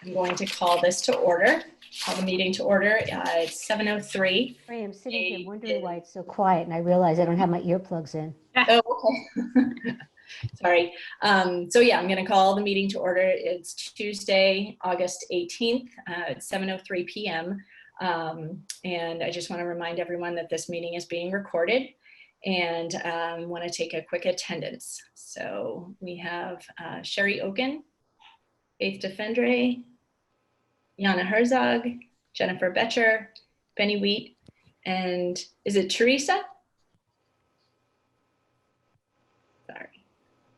I'm going to call this to order, call the meeting to order. It's 7:03. Sorry, I'm sitting here wondering why it's so quiet, and I realize I don't have my earplugs in. Oh, okay. Sorry. So yeah, I'm going to call the meeting to order. It's Tuesday, August 18th at 7:03 p.m. And I just want to remind everyone that this meeting is being recorded and want to take a quick attendance. So we have Sherry Oken, Faith DeFendre, Jana Herzog, Jennifer Betcher, Benny Wheat, and is it Teresa?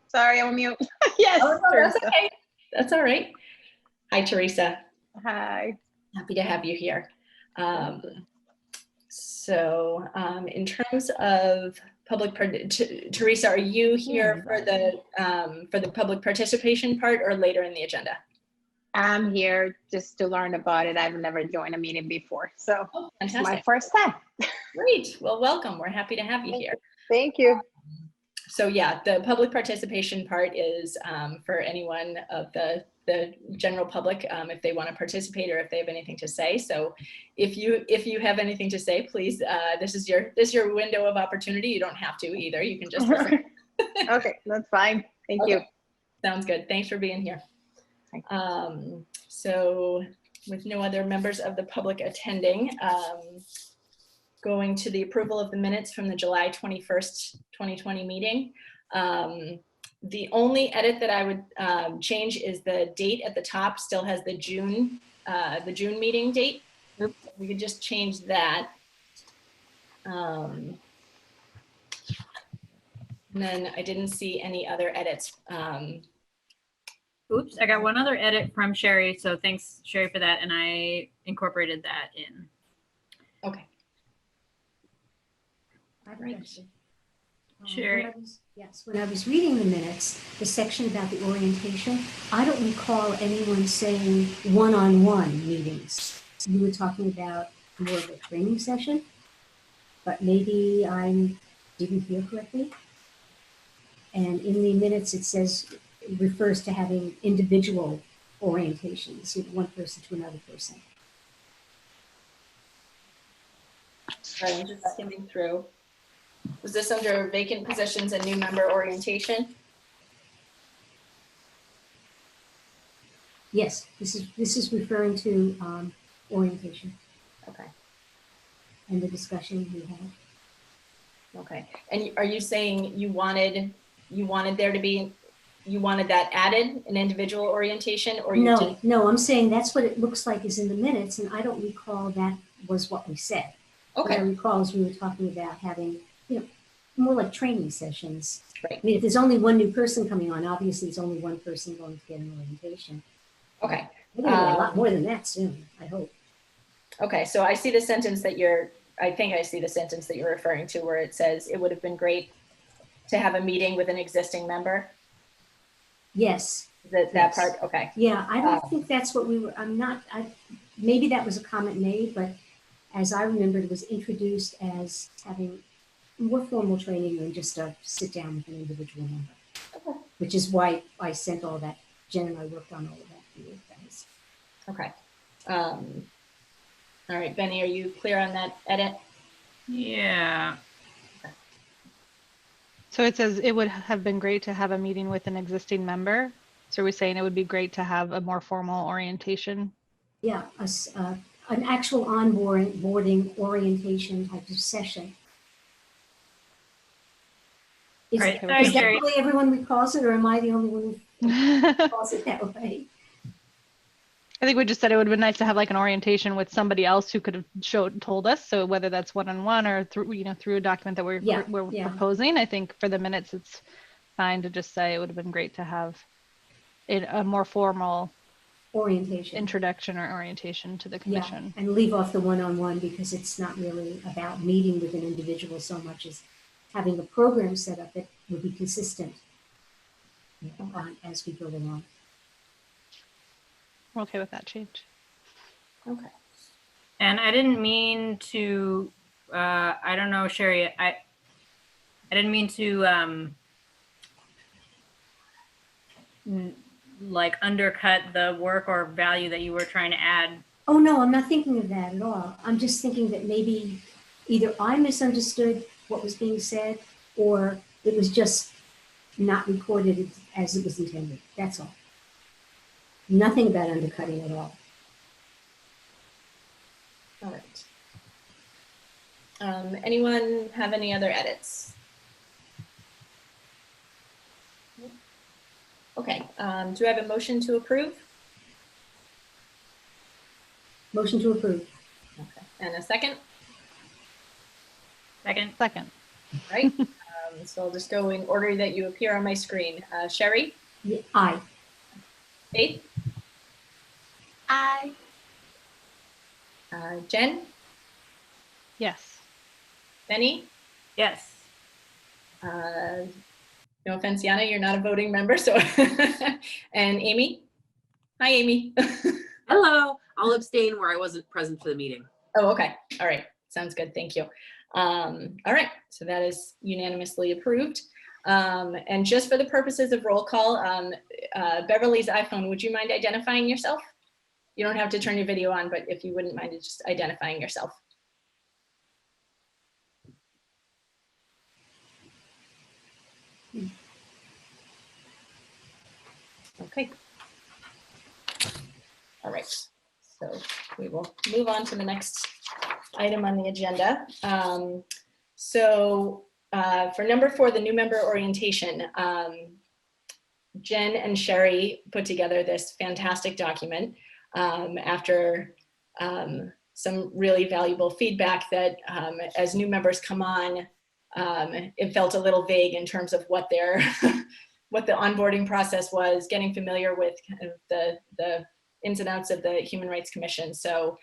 Sorry, I'm on mute. Yes. Oh, no, that's okay. That's all right. Hi, Teresa. Hi. Happy to have you here. In terms of public, Teresa, are you here for the public participation part or later in the agenda? I'm here just to learn about it. I've never joined a meeting before, so it's my first time. Great. Well, welcome. We're happy to have you here. Thank you. So yeah, the public participation part is for anyone of the general public if they want to participate or if they have anything to say. So if you have anything to say, please, this is your window of opportunity. You don't have to either. You can just listen. Okay, that's fine. Thank you. Sounds good. Thanks for being here. So with no other members of the public attending, going to the approval of the minutes from the July 21st, 2020 meeting. The only edit that I would change is the date at the top still has the June meeting date. Oops. We could just change that. And then I didn't see any other edits. Oops, I got one other edit from Sherry. So thanks, Sherry, for that. And I incorporated that in. Okay. Right. Sherry. When I was reading the minutes, the section about the orientation, I don't recall anyone saying one-on-one meetings. You were talking about more of a training session, but maybe I didn't hear correctly. And in the minutes, it says, it refers to having individual orientations, one person to another person. Sorry, I'm just skimming through. Was this under vacant positions and new member orientation? Yes, this is referring to orientation. Okay. And the discussion we had. Okay. And are you saying you wanted there to be, you wanted that added, an individual orientation, or you didn't? No, I'm saying that's what it looks like is in the minutes, and I don't recall that was what we said. Okay. What I recall is we were talking about having, more like training sessions. Right. I mean, if there's only one new person coming on, obviously it's only one person going to get an orientation. Okay. We're going to get a lot more than that soon, I hope. Okay, so I see the sentence that you're referring to where it says it would have been great to have a meeting with an existing member. Yes. That part, okay. Yeah, I don't think that's what we were, maybe that was a comment made, but as I remember, it was introduced as having more formal training than just a sit down with an individual member. Okay. Which is why I sent all that. Jen and I worked on all of that for you guys. Okay. All right, Benny, are you clear on that edit? Yeah. Okay. So it says it would have been great to have a meeting with an existing member. So we're saying it would be great to have a more formal orientation. Yeah, an actual onboarding orientation type of session. Is that the way everyone recalls it, or am I the only one who calls it that way? I think we just said it would have been nice to have like an orientation with somebody else who could have told us. So whether that's one-on-one or through a document that we're proposing, I think for the minutes it's fine to just say it would have been great to have a more formal orientation, introduction or orientation to the commission. Yeah, and leave off the one-on-one because it's not really about meeting with an individual so much as having a program set up that would be consistent as we go along. We're okay with that change. Okay. And I didn't mean to, I don't know, Sherry, I didn't mean to like undercut the work or value that you were trying to add. Oh, no, I'm not thinking of that at all. I'm just thinking that maybe either I misunderstood what was being said, or it was just not recorded as it was intended. That's all. Nothing about undercutting at all. All right. Anyone have any other edits? Okay, do I have a motion to approve? Motion to approve. Okay, and a second? Second. Right, so I'll just go in order that you appear on my screen. Sherry? Yeah, aye. Faith? Aye. Jen? Yes. Benny? Yes. No offense, Yana, you're not a voting member, so. And Amy? Hi, Amy. Hello. I'll abstain where I wasn't present for the meeting. Oh, okay. All right. Sounds good. Thank you. All right. So that is unanimously approved. And just for the purposes of roll call, Beverly's iPhone, would you mind identifying yourself? You don't have to turn your video on, but if you wouldn't mind just identifying yourself. Okay. All right. So we will move on to the next item on the agenda. For number 4, the new member orientation, Jen and Sherry put together this fantastic document after some really valuable feedback that as new members come on, it felt a little vague in terms of what their what the onboarding process was, getting familiar with kind of the ins and outs of the Human Rights Commission. So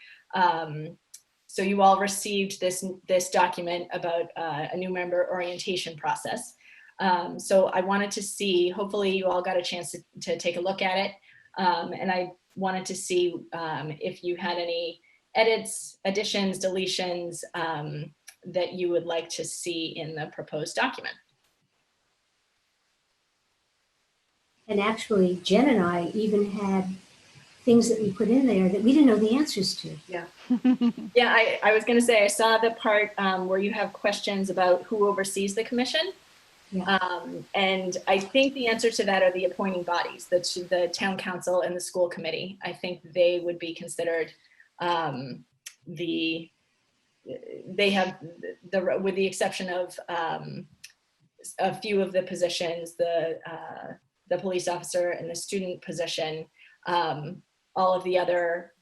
so you all received this document about a new member orientation process. So I wanted to see, hopefully you all got a chance to take a look at it. And I wanted to see if you had any edits, additions, deletions that you would like to see in the proposed document. And actually, Jen and I even had things that we put in there that we didn't know the answers to. Yeah. Yeah, I was going to say, I saw the part where you have questions about who oversees the commission. Yeah. And I think the answer to that are the appointing bodies, the town council and the school committee. I think they would be considered they have with the exception of a few of the positions, the police officer and the student position, all of the other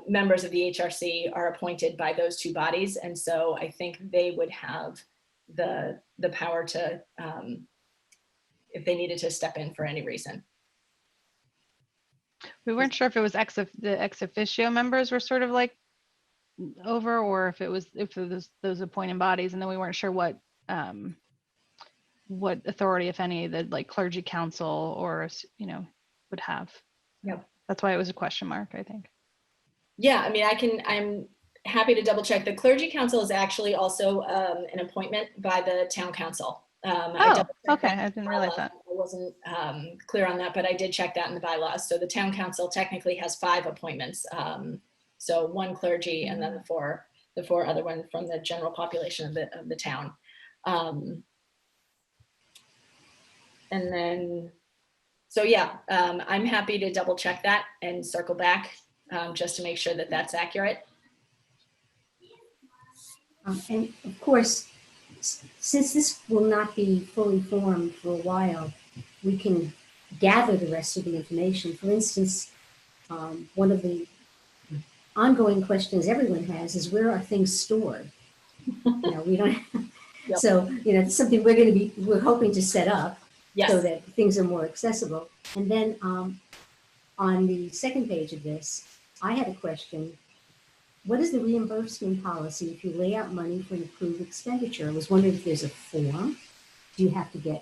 members of the HRC are appointed by those two bodies. And so I think they would have the power to, if they needed to step in for any reason. We weren't sure if it was the ex officio members were sort of like over, or if it was those appointing bodies, and then we weren't sure what authority, if any, the like clergy council or would have. Yep. That's why it was a question mark, I think. Yeah, I mean, I'm happy to double check. The clergy council is actually also an appointment by the town council. Okay, I didn't realize that. I wasn't clear on that, but I did check that in the bylaws. So the town council technically has 5 appointments. So 1 clergy and then the four other ones from the general population of the town. And then, so yeah, I'm happy to double check that and circle back just to make sure that that's accurate. And of course, since this will not be fully formed for a while, we can gather the rest of the information. For instance, one of the ongoing questions everyone has is, where are things stored? We don't. Yep. So it's something we're hoping to set up. Yes. So that things are more accessible. And then on the second page of this, I had a question. What is the reimbursement policy if you lay out money for an approved expenditure? I was wondering if there's a form. Do you have to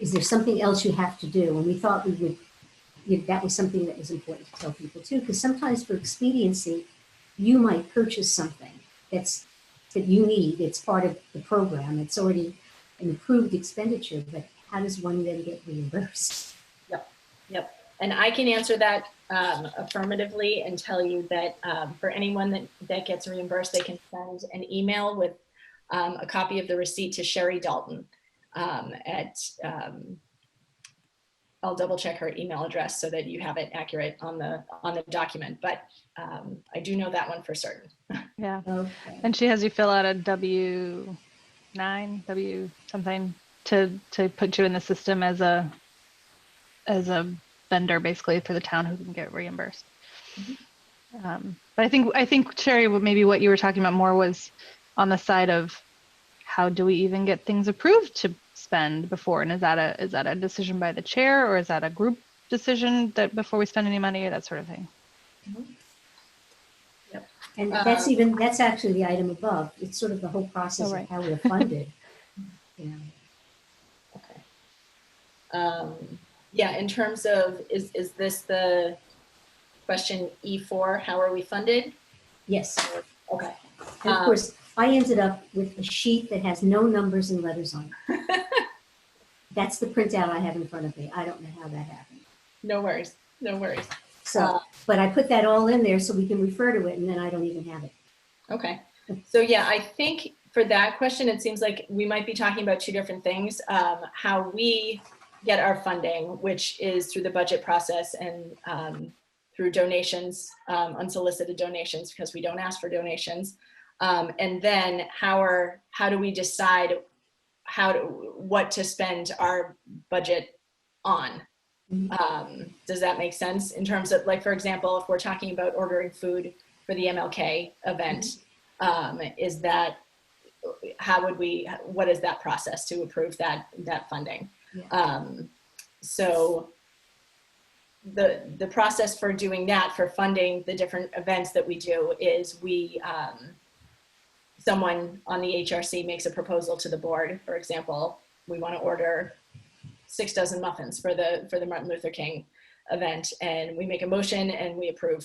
is there something else you have to do? And we thought we would, that was something that was important to tell people too, because sometimes for expediency, you might purchase something that you need. It's part of the program. It's already an approved expenditure, but how does one then get reimbursed? Yep. And I can answer that affirmatively and tell you that for anyone that gets reimbursed, they can send an email with a copy of the receipt to Sherry Dalton I'll double check her email address so that you have it accurate on the document, but I do know that one for certain. Yeah. Okay. And she has you fill out a W-9, W something to put you in the system as a vendor basically for the town who can get reimbursed. Mm-hmm. But I think Sherry, maybe what you were talking about more was on the side of how do we even get things approved to spend before, and is that a decision by the chair, or is that a group decision that before we spend any money, or that sort of thing? Mm-hmm. Yep. And that's actually the item above. It's sort of the whole process of how we're funded. Yeah. Okay. Yeah, in terms of, is this the question E4, how are we funded? Yes. Okay. And of course, I ended up with a sheet that has no numbers and letters on it. That's the printout I have in front of me. I don't know how that happened. No worries, no worries. So, but I put that all in there so we can refer to it, and then I don't even have it. Okay. So yeah, I think for that question, it seems like we might be talking about two different things. How we get our funding, which is through the budget process and through donations, unsolicited donations, because we don't ask for donations. And then how do we decide what to spend our budget on? Does that make sense in terms of, like, for example, if we're talking about ordering food for the MLK event, is that, what is that process to approve that funding? Yeah. So the process for doing that, for funding the different events that we do, is someone on the HRC makes a proposal to the board. For example, we want to order 6 dozen muffins for the Martin Luther King event, and we make a motion and we approve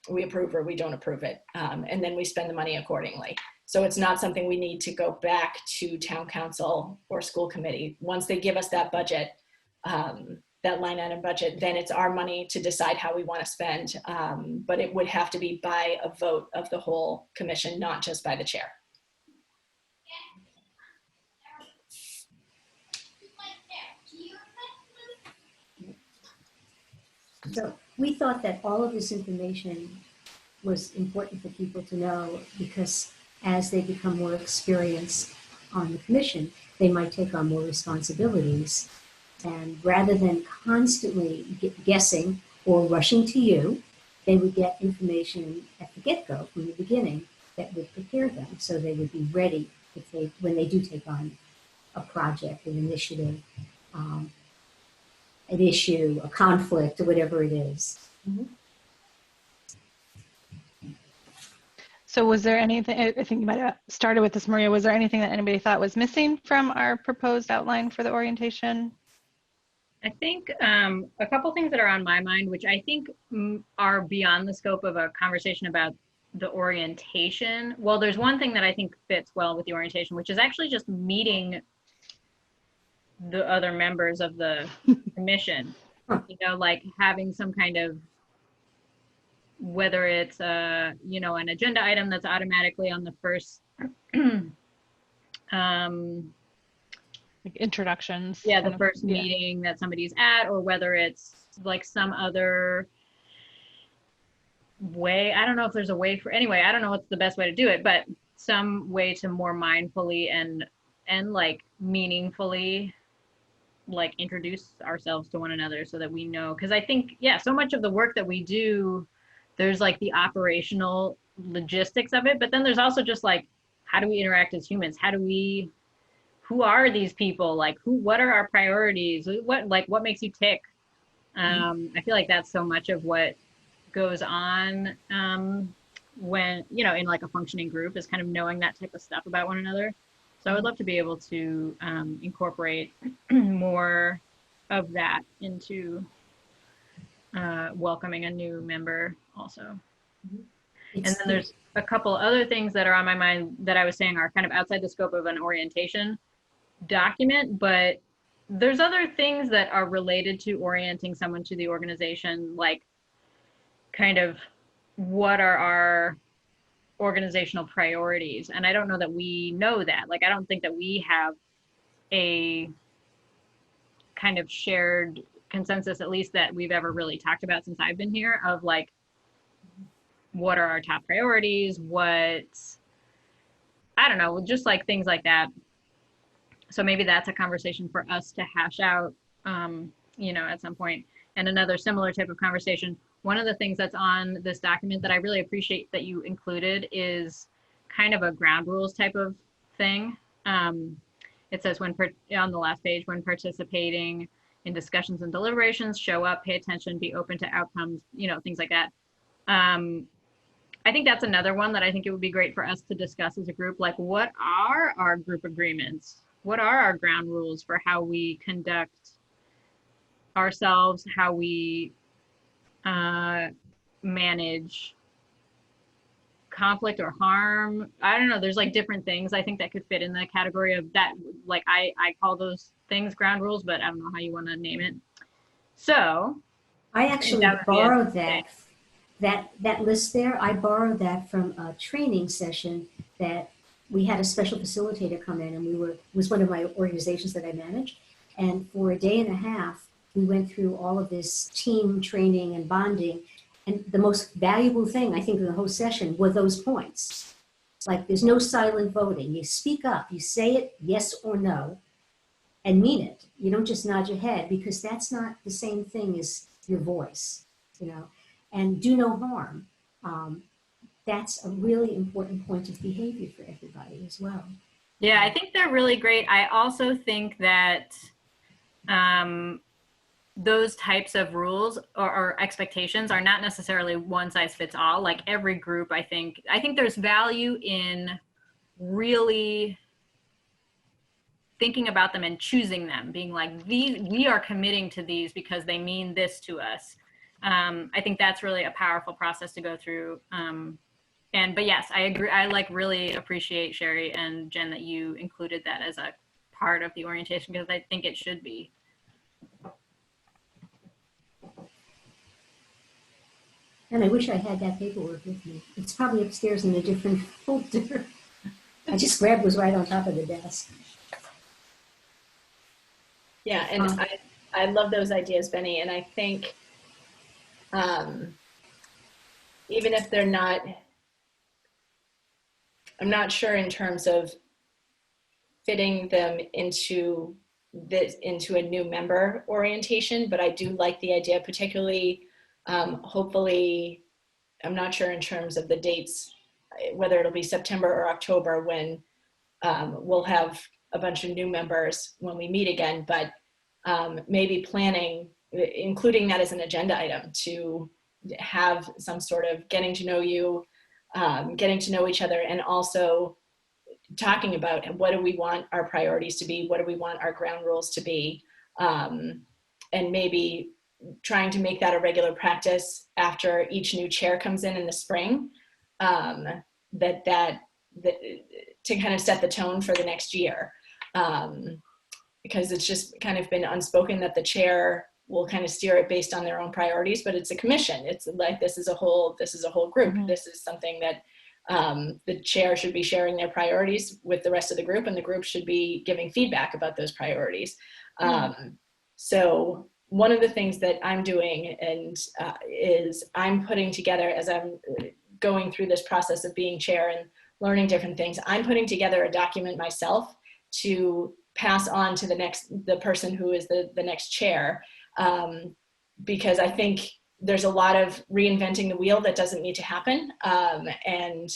or we don't approve it, and then we spend the money accordingly. So it's not something we need to go back to town council or school committee. Once they give us that budget, that line item budget, then it's our money to decide how we want to spend. But it would have to be by a vote of the whole commission, not just by the chair. So we thought that all of this information was important for people to know, because as they become more experienced on the commission, they might take on more responsibilities. And rather than constantly guessing or rushing to you, they would get information at the get-go from the beginning that would prepare them, so they would be ready when they do take on a project, an initiative, an issue, a conflict, or whatever it is. Mm-hmm. So was there anything, I think you might have started with this, Maria, was there anything that anybody thought was missing from our proposed outline for the orientation? I think a couple things that are on my mind, which I think are beyond the scope of a conversation about the orientation. Well, there's one thing that I think fits well with the orientation, which is actually just meeting the other members of the commission, you know, like having some kind of, whether it's you know, an agenda item that's automatically on the first like introductions. Yeah, the first meeting that somebody's at, or whether it's like some other way. I don't know if there's a way for, anyway, I don't know what's the best way to do it, but some way to more mindfully and like meaningfully like introduce ourselves to one another, so that we know, because I think, yeah, so much of the work that we do, there's like the operational logistics of it, but then there's also just like, how do we interact as humans? Who are these people? Like, what are our priorities? What makes you tick? I feel like that's so much of what goes on when, you know, in like a functioning group, is kind of knowing that type of stuff about one another. So I would love to be able to incorporate more of that into welcoming a new member also. And then there's a couple other things that are on my mind that I was saying are kind of outside the scope of an orientation document, but there's other things that are related to orienting someone to the organization, like kind of what are our organizational priorities. And I don't know that we know that. Like, I don't think that we have a kind of shared consensus, at least that we've ever really talked about since I've been here, of like, what are our top priorities? I don't know, just like things like that. So maybe that's a conversation for us to hash out, at some point. And another similar type of conversation. One of the things that's on this document that I really appreciate that you included is kind of a ground rules type of thing. It says on the last page, when participating in discussions and deliberations, show up, pay attention, be open to outcomes, things like that. I think that's another one that I think it would be great for us to discuss as a group. Like, what are our group agreements? What are our ground rules for how we conduct ourselves, how we manage conflict or harm? I don't know. There's like different things I think that could fit in the category of that. Like I call those things ground rules, but I don't know how you want to name it. So I actually borrowed that list there. I borrowed that from a training session that we had a special facilitator come in, and it was one of my organizations that I managed. And for a day and a half, we went through all of this team training and bonding. And the most valuable thing, I think, in the whole session were those points. Like, there's no silent voting. You speak up, you say it, yes or no, and mean it. You don't just nod your head, because that's not the same thing as your voice, and do no harm. That's a really important point of behavior for everybody as well. Yeah, I think they're really great. I also think that those types of rules or expectations are not necessarily one size fits all. Like, every group, I think there's value in really thinking about them and choosing them, being like, we are committing to these because they mean this to us. I think that's really a powerful process to go through. But yes, I agree. I really appreciate, Sherry and Jen, that you included that as a part of the orientation, because I think it should be. And I wish I had that paperwork with me. It's probably upstairs in a different folder. I just grabbed it, was right on top of the desk. Yeah, and I love those ideas, Benny. And I think even if they're not, I'm not sure in terms of fitting them into a new member orientation, but I do like the idea, particularly, hopefully, I'm not sure in terms of the dates, whether it'll be September or October when we'll have a bunch of new members when we meet again, but maybe including that as an agenda item, to have some sort of getting to know you, getting to know each other, and also talking about what do we want our priorities to be, what do we want our ground rules to be, and maybe trying to make that a regular practice after each new chair comes in the spring, that to kind of set the tone for the next year. Because it's just kind of been unspoken that the chair will kind of steer it based on their own priorities, but it's a commission. It's like, this is a whole group. Mm-hmm. This is something that the chair should be sharing their priorities with the rest of the group, and the group should be giving feedback about those priorities. Mm-hmm. So one of the things that I'm doing is I'm putting together, as I'm going through this process of being chair and learning different things, I'm putting together a document myself to pass on to the person who is the next chair, because I think there's a lot of reinventing the wheel that doesn't need to happen. And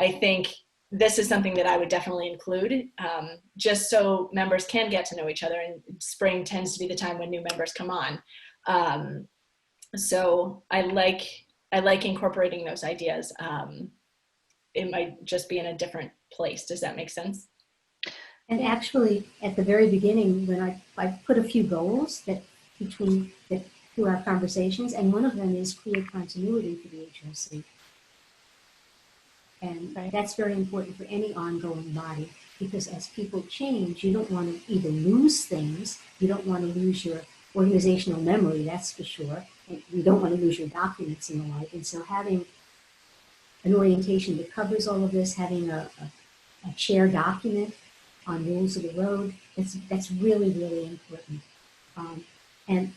I think this is something that I would definitely include, just so members can get to know each other, and spring tends to be the time when new members come on. So I like incorporating those ideas. It might just be in a different place. Does that make sense? And actually, at the very beginning, when I put a few goals through our conversations, and one of them is create continuity for the HRC. And that's very important for any ongoing body. because as people change, you don't want to either lose things, you don't want to lose your organizational memory, that's for sure, and you don't want to lose your documents and the like. And so having an orientation that covers all of this, having a chair document on rules of the road, that's really, really important. And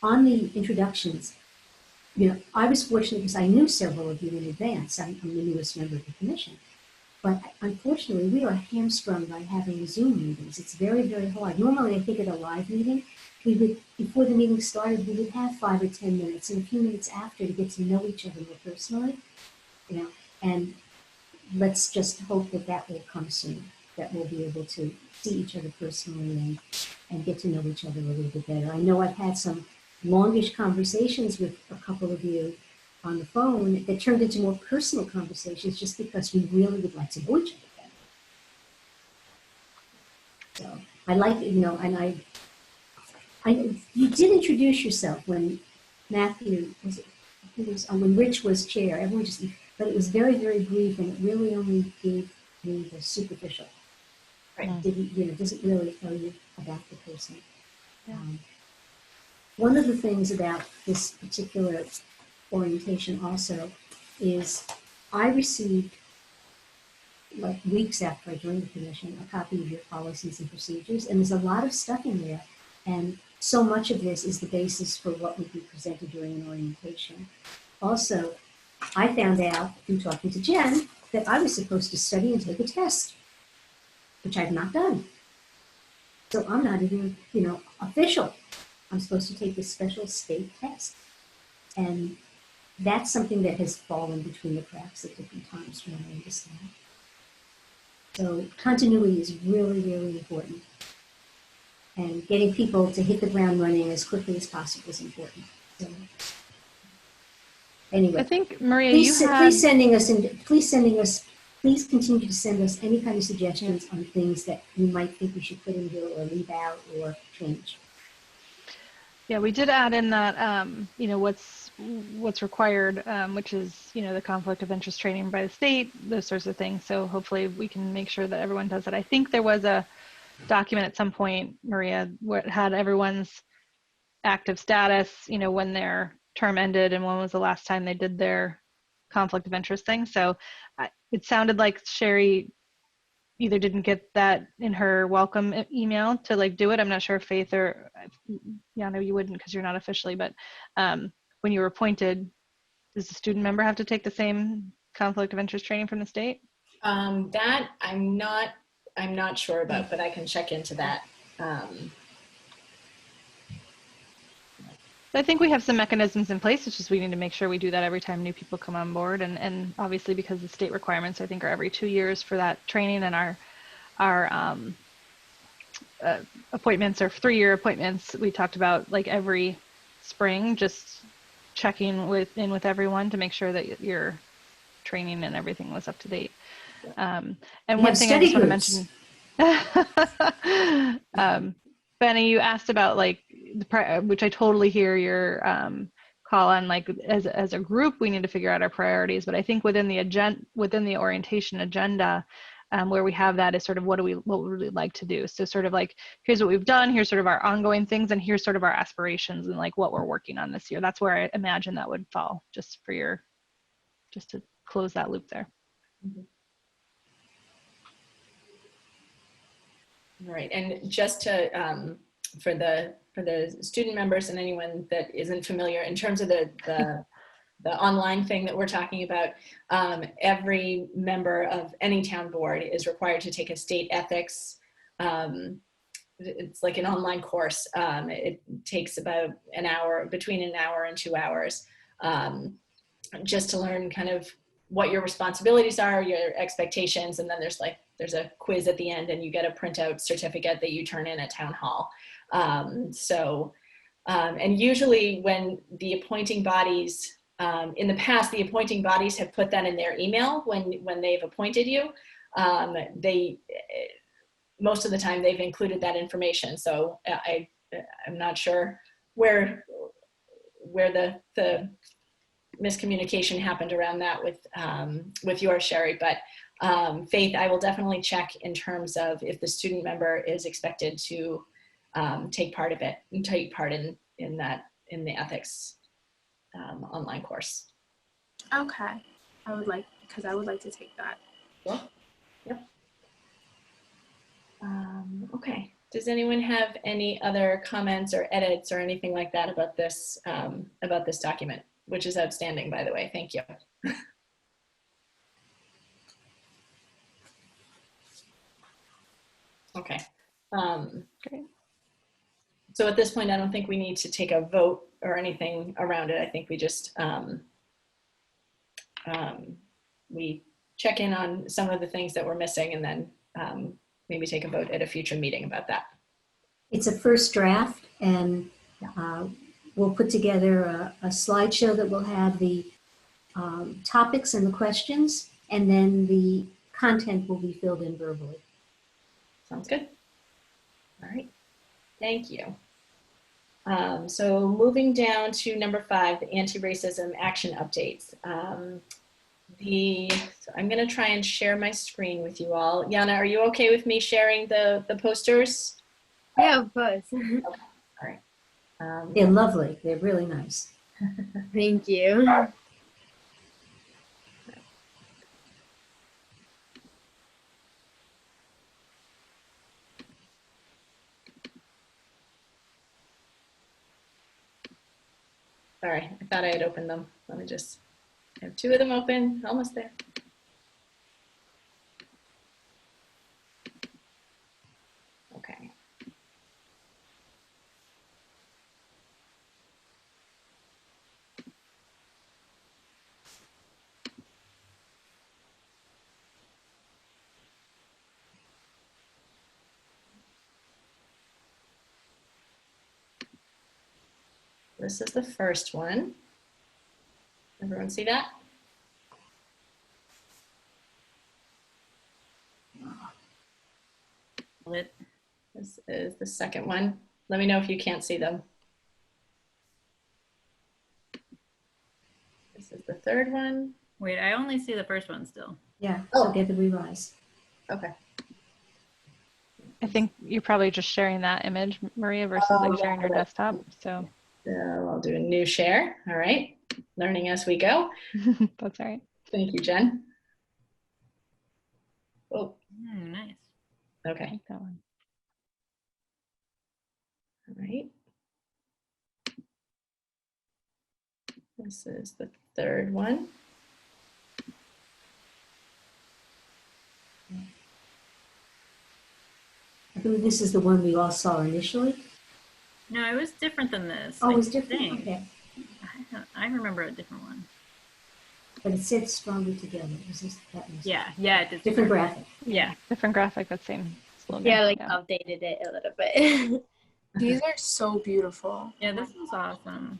on the introductions, you know, I was fortunate because I knew several of you in advance. I'm the newest member of the commission. But unfortunately, we are hamstrung by having Zoom meetings. It's very, very hard. Normally, I think at a live meeting, we would, before the meeting started, we would have 5 or 10 minutes and a few minutes after to get to know each other more personally, you know, and let's just hope that that will come soon, that we'll be able to see each other personally and get to know each other a little bit better. I know I've had some longish conversations with a couple of you on the phone that turned into more personal conversations just because we really would like to know each other better. So I like, you know, and I you did introduce yourself when Matthew was it, when Rich was chair. Everyone just, but it was very, very brief, and it really only gave me the superficial. Right. It didn't, you know, doesn't really tell you about the person. Yeah. One of the things about this particular orientation also is I received, like weeks after I joined the commission, a copy of your policies and procedures, and there's a lot of stuff in there, and so much of this is the basis for what would be presented during an orientation. Also, I found out through talking to Jen that I was supposed to study and take a test, which I've not done. So I'm not even, you know, official. I'm supposed to take this special state test. And that's something that has fallen between the cracks at different times from what I understand. So continuity is really, really important. And getting people to hit the ground running as quickly as possible is important. So, anyway, I think Maria, please continue to send us any kind of suggestions on things that you might think we should put in here or leave out or change. Yeah, we did add in that, you know, what's required, which is, you know, the conflict of interest training by the state, those sorts of things. So hopefully we can make sure that everyone does it. I think there was a document at some point, Maria, where it had everyone's active status, you know, when their term ended and when was the last time they did their conflict of interest thing. So it sounded like Sherry either didn't get that in her welcome email to like do it. I'm not sure if Faith or, yeah, no, you wouldn't because you're not officially, but when you were appointed, does the student member have to take the same conflict of interest training from the state? That I'm not sure about, but I can check into that. I think we have some mechanisms in place. It's just we need to make sure we do that every time new people come on board. And obviously because the state requirements, I think, are every 2 years for that training, and our appointments are 3-year appointments. We talked about like every spring, just checking in with everyone to make sure that your training and everything was up to date. And one thing I just want to mention, Benny, you asked about like, which I totally hear your call on, like as a group, we need to figure out our priorities. But I think within the orientation agenda, where we have that is sort of what we really like to do. So sort of like, here's what we've done, here's sort of our ongoing things, and here's sort of our aspirations and like what we're working on this year. That's where I imagine that would fall, just to close that loop there. Mm-hmm. All right, and just to for the student members and anyone that isn't familiar, in terms of the online thing that we're talking about, every member of any town board is required to take a state ethics. It's like an online course. It takes about an hour, between an hour and 2 hours, just to learn kind of what your responsibilities are, your expectations, and then there's a quiz at the end, and you get a printout certificate that you turn in at town hall. And usually when the appointing bodies, in the past, the appointing bodies have put that in their email when they've appointed you. Most of the time they've included that information. So I'm not sure where the miscommunication happened around that with yours, Sherry, but Faith, I will definitely check in terms of if the student member is expected to take part in the ethics online course. Okay, because I would like to take that. Sure. Yep. Okay. Does anyone have any other comments or edits or anything like that about this document, which is outstanding, by the way? Thank you. Okay. Great. So at this point, I don't think we need to take a vote or anything around it. I think we just we check in on some of the things that we're missing, and then maybe take a vote at a future meeting about that. It's a first draft, and we'll put together a slideshow that will have the topics and the questions, and then the content will be filled in verbally. Sounds good. All right. Thank you. So moving down to number 5, the anti-racism action updates. So I'm going to try and share my screen with you all. Yana, are you okay with me sharing the posters? Yeah, of course. Okay. All right. They're lovely. They're really nice. Thank you. Sorry, I thought I had opened them. Let me just have 2 of them open. Almost there. Okay. This is the first one. Everyone see that? This is the second one. Let me know if you can't see them. This is the third one. Wait, I only see the first one still. Yeah, Oh. so get the revise. Okay. I think you're probably just sharing that image, Maria, versus like sharing your desktop. So I'll do a new share. All right. Learning as we go. that's all right. Thank you, Jen. Oh, Nice. I okay. like that one. All right. This is the third one. I believe this is the one we all saw initially. No, it was different than this. Oh, it was I different? think. Okay. I remember a different one. But it said stronger together. Was this, that was Yeah, it did. different graphic. Yeah. Different graphic, that same slogan. Yeah, like updated it a little bit. These are so beautiful. Yeah, this is awesome.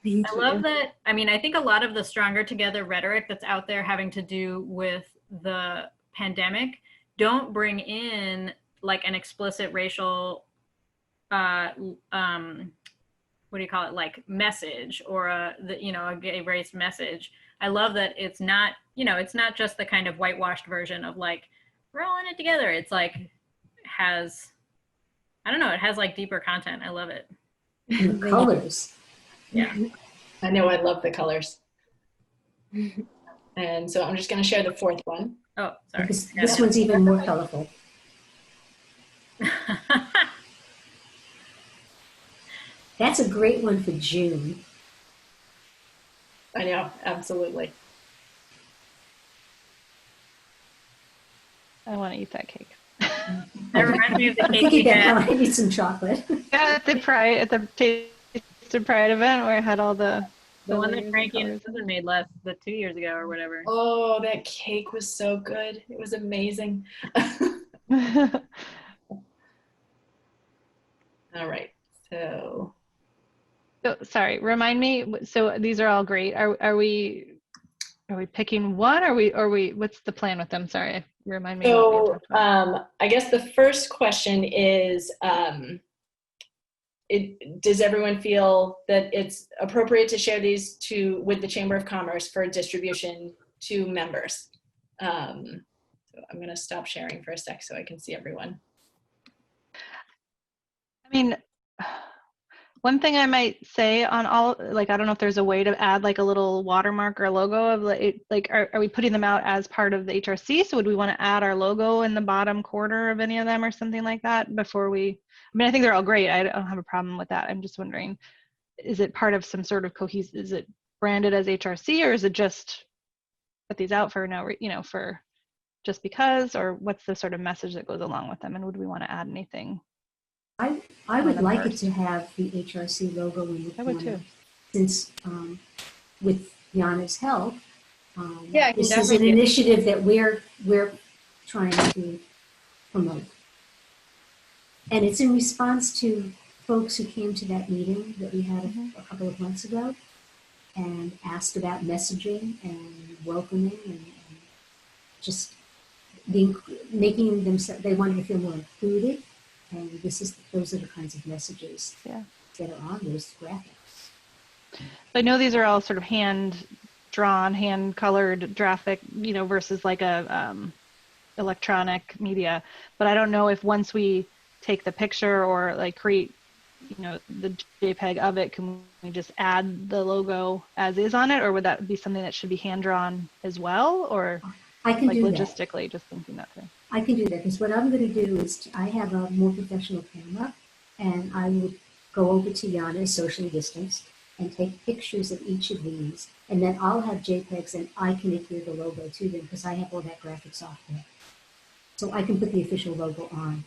Thank I you. love that. I mean, I think a lot of the stronger together rhetoric that's out there having to do with the pandemic don't bring in like an explicit racial, what do you call it? Like message or a gay race message. I love that it's not, it's not just the kind of whitewashed version of like, we're all in it together. It's like, it has like deeper content. I love it. And the colors. Yeah, I know, I love the colors. And so I'm just going to share the fourth one. Oh, sorry. This one's even more colorful. That's a great one for June. I know, absolutely. I want to eat that cake. That reminds me of the I'm cake thinking we that had. I need some chocolate. Yeah, at the Tasted Pride event where I had all the one that layers and Frankie and colors. Susan made last 2 years ago or whatever. Oh, that cake was so good. It was amazing. All right, so. So, sorry, remind me. So these are all great. Are we picking one? Or are we? What's the plan with them? Sorry, remind me. What we So talked about. I guess the first question is, does everyone feel that it's appropriate to share these with the Chamber of Commerce for distribution to members? I'm going to stop sharing for a sec so I can see everyone. I mean, one thing I might say on all, like, I don't know if there's a way to add like a little watermark or logo of like, are we putting them out as part of the HRC? So would we want to add our logo in the bottom quarter of any of them or something like that before we, I mean, I think they're all great. I don't have a problem with that. I'm just wondering, is it part of some sort of cohesive, is it branded as HRC, or is it just put these out for no, you know, for just because, or what's the sort of message that goes along with them? And would we want to add anything? I would like it to have the HRC logo in the corner. I would too. Since with Yana's help, Yeah, this is an initiative that we're trying to promote. And it's in response to folks who came to that meeting that we had a couple of months ago and asked about messaging and welcoming and just making them, they wanted to feel more included. And those are the kinds of messages that are on those graphics. I know these are all sort of hand-drawn, hand-colored graphic, you know, versus like a electronic media. But I don't know if once we take the picture or like create, you know, the JPEG of it, can we just add the logo as is on it, or would that be something that should be hand-drawn as well, or I can like do logistically, that. Just thinking that through. I can do that because what I'm going to do is I have a more professional camera, and I would go over to Yana, socially distanced, and take pictures of each of these, and then I'll have JPEGs and I can adhere the logo to them because I have all that graphic software. So I can put the official logo on.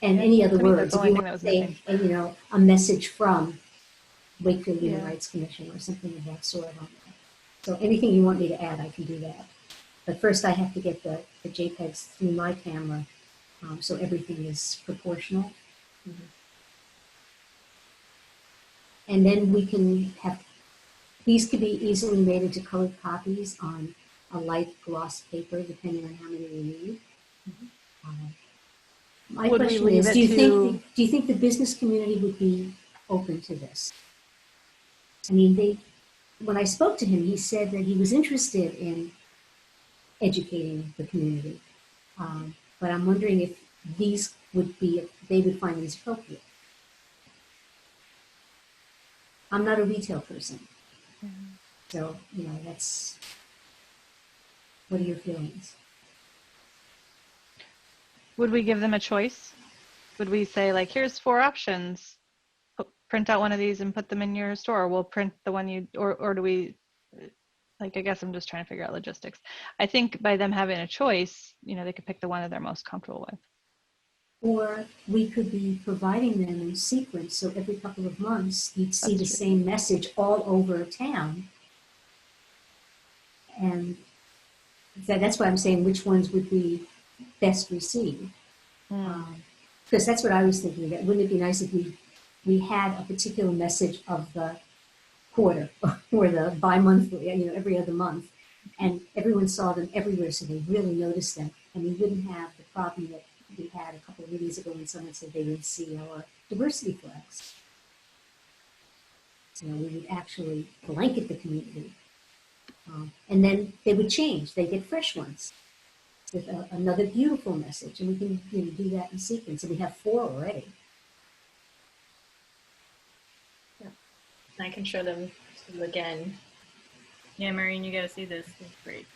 And any other words, if you want to say, you know, a message from Wakefield Human Rights Commission or something of that sort on there. So anything you want me to add, I can do that. But first I have to get the JPEGs through my camera so everything is proportional. And then we can have, these could be easily made into colored copies on a light gloss paper, depending on how many we need. My question is, do you think the business community would be open to this? I mean, when I spoke to him, he said that he was interested in educating the community. But I'm wondering if these would be, they would find these appropriate. I'm not a retail person. So, you know, what are your feelings? Would we give them a choice? Would we say, like, here's 4 options, print out one of these and put them in your store? We'll print the one you, or do we, like, I guess I'm just trying to figure out logistics. I think by them having a choice, you know, they could pick the one that they're most comfortable with. Or we could be providing them in sequence, so every couple of months you'd see the same message all over town. And that's why I'm saying which ones would be best received. Because that's what I was thinking, that wouldn't it be nice if we had a particular message of the quarter or the bi-monthly, you know, every other month, and everyone saw them everywhere, so they really noticed them, and we wouldn't have the problem that we had a couple of meetings ago when someone said they didn't see our diversity flags. You know, we would actually blanket the community, and then they would change. They get fresh ones with another beautiful message, and we can, you know, do that in sequence. And we have 4 already. Yeah, I can show them again. Yeah, Maureen, you got to see this. It's great.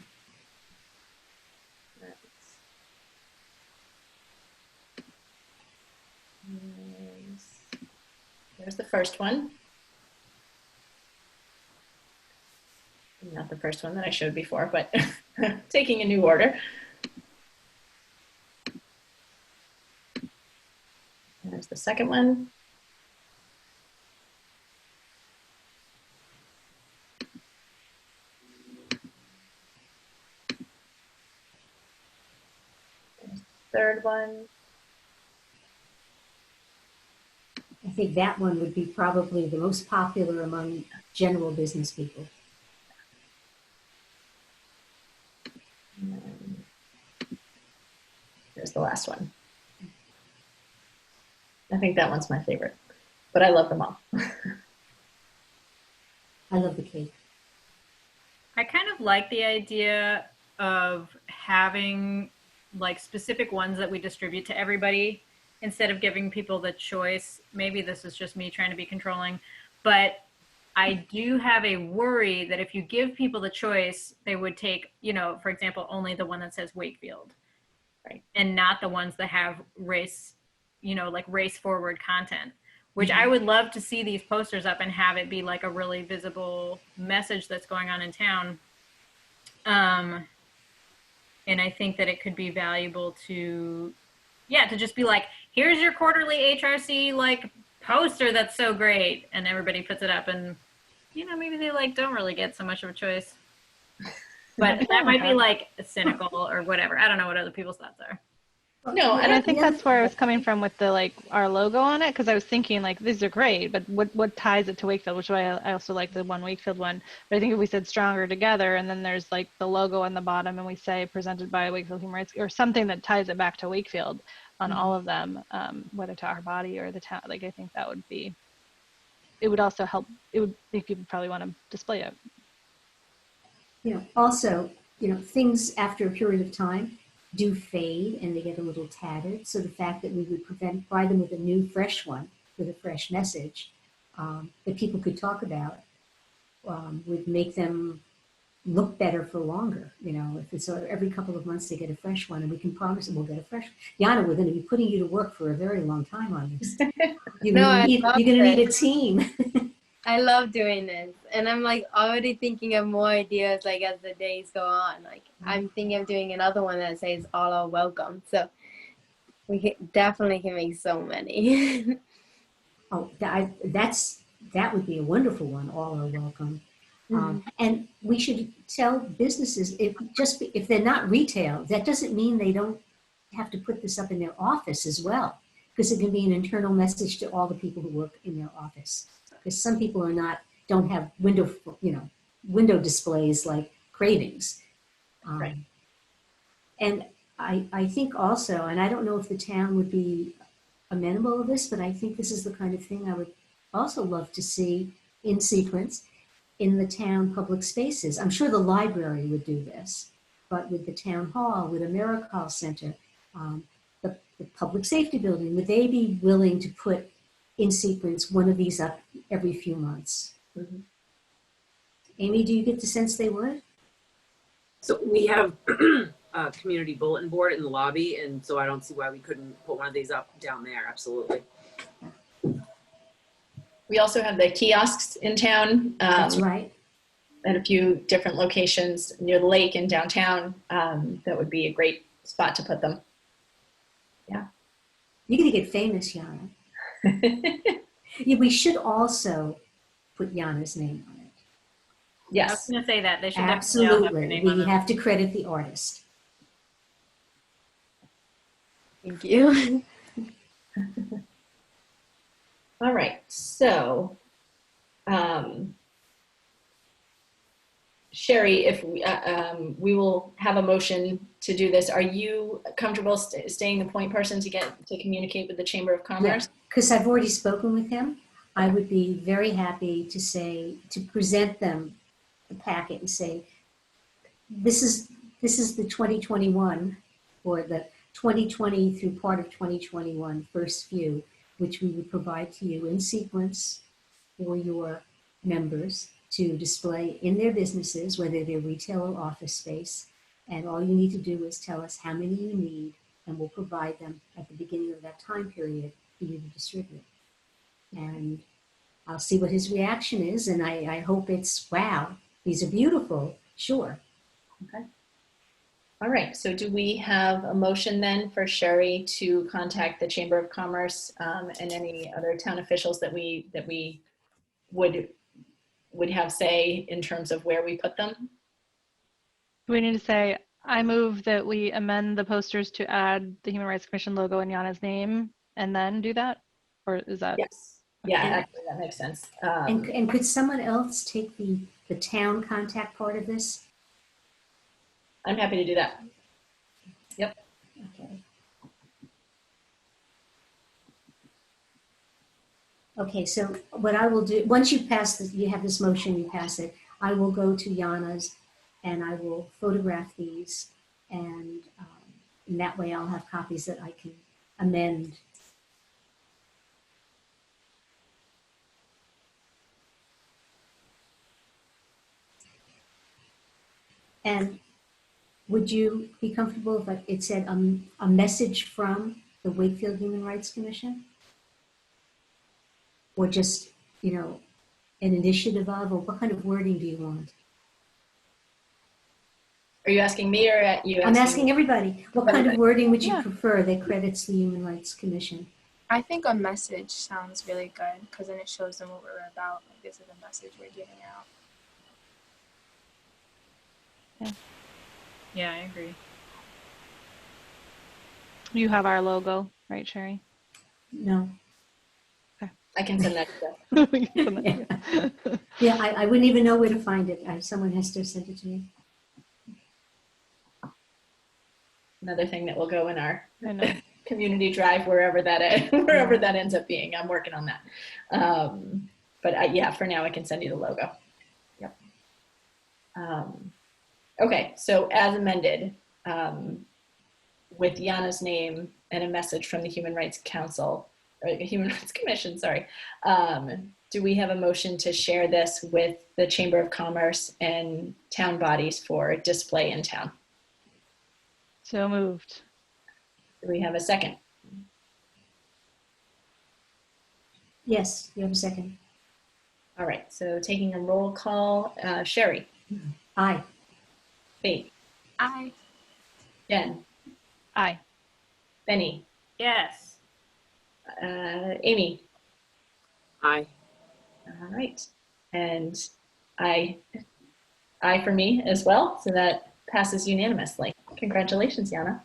There's the first one. Not the first one that I showed before, but taking a new order. There's the second one. There's the third one. I think that one would be probably the most popular among general business people. And here's the last one. I think that one's my favorite, but I love them all. I love the cake. I kind of like the idea of having like specific ones that we distribute to everybody instead of giving people the choice. Maybe this is just me trying to be controlling, but I do have a worry that if you give people the choice, they would take, you know, for example, only the one that says Wakefield, right? And not the ones that have race, you know, like race forward content, which I would love to see these posters up and have it be like a really visible message that's going on in town. And I think that it could be valuable to, yeah, to just be like, here's your quarterly HRC like poster that's so great, and everybody puts it up, and you know, maybe they like don't really get so much of a choice. But that might be like cynical or whatever. I don't know what other people's thoughts are. No, and I think that's where I was coming from with the like our logo on it, because I was thinking like these are great, but what ties it to Wakefield, which is why I also like the one Wakefield one. But I think if we said stronger together, and then there's like the logo on the bottom, and we say presented by Wakefield Human Rights, or something that ties it back to Wakefield on all of them, whether to our body or the town. Like I think that would be. It would also help. It would make people probably want to display it. You know, also, you know, things after a period of time do fade and they get a little tattered. So the fact that we would provide them with a new, fresh one with a fresh message that people could talk about would make them look better for longer. You know, if it's every couple of months they get a fresh one, and we can promise them we'll get a fresh. Yana, we're going to be putting you to work for a very long time on this. You're going to need a team. I love doing this, and I'm like already thinking of more ideas like as the days go on. Like I'm thinking of doing another one that says all are welcome. So we definitely can make so many. Oh, that would be a wonderful one. All are welcome. And we should tell businesses if they're not retail, that doesn't mean they don't have to put this up in their office as well, because it can be an internal message to all the people who work in their office. Because some people don't have window displays like Cravings. Right. And I think also, and I don't know if the town would be amenable to this, but I think this is the kind of thing I would also love to see in sequence in the town public spaces. I'm sure the library would do this, but with the town hall, with AmeriCall Center, the public safety building, would they be willing to put in sequence one of these up every few months? Amy, do you get the sense they would? So we have a community bulletin board in the lobby, and so I don't see why we couldn't put one of these up down there. Absolutely. We also have the kiosks in town. That's right. At a few different locations near the lake and downtown. That would be a great spot to put them. Yeah. You're going to get famous, Yana. Yeah, we should also put Yana's name on it. Yes. I was going to say that. They should absolutely. We have to credit the artist. Thank you. All right. So, Sherry, if we will have a motion to do this. Are you comfortable staying the point person to communicate with the Chamber of Commerce? Because I've already spoken with him. I would be very happy to present them the packet and say, this is the 2021 or the 2020 through part of 2021 first view, which we would provide to you in sequence for your members to display in their businesses, whether they're retail or office space. And all you need to do is tell us how many you need, and we'll provide them at the beginning of that time period for you to distribute. And I'll see what his reaction is, and I hope it's, wow, these are beautiful, sure. Okay. All right, so do we have a motion then for Sherry to contact the Chamber of Commerce and any other town officials that we would have say in terms of where we put them? We need to say, I move that we amend the posters to add the Human Rights Commission logo and Yana's name, and then do that? Or is that? Yes. Yeah, actually, that makes sense. And could someone else take the town contact part of this? I'm happy to do that. Yep. Okay. Okay, so what I will do, once you pass this, you have this motion, you pass it, I will go to Yana's and I will photograph these, and in that way I'll have copies that I can amend. And would you be comfortable if it said a message from the Wakefield Human Rights Commission? Or just, you know, an initiative of, or what kind of wording do you want? Are you asking me or you? I'm asking everybody. What kind of wording would you Yeah. prefer that credits the Human Rights Commission? I think a message sounds really good because then it shows them what we're about. Like, this is a message we're giving out. Yeah, I agree. You have our logo, right, Sherry? No. I can send that to you. Yeah, I wouldn't even know where to find it. Someone has to send it to me. Another thing that will go in our I know. community drive, wherever that ends up being. I'm working on that. But yeah, for now I can send you the logo. Yep. Okay, so as amended, with Jana's name and a message from the Human Rights Council, or the Human Rights Commission, sorry. Do we have a motion to share this with the Chamber of Commerce and town bodies for display in town? So moved. Do we have a second? Yes, you have a second. All right, so taking a roll call, Sherry. Aye. Faith. Aye. Jen. Aye. Benny. Yes. Amy. Aye. All right, and I for me as well, so that passes unanimously. Congratulations, Jana.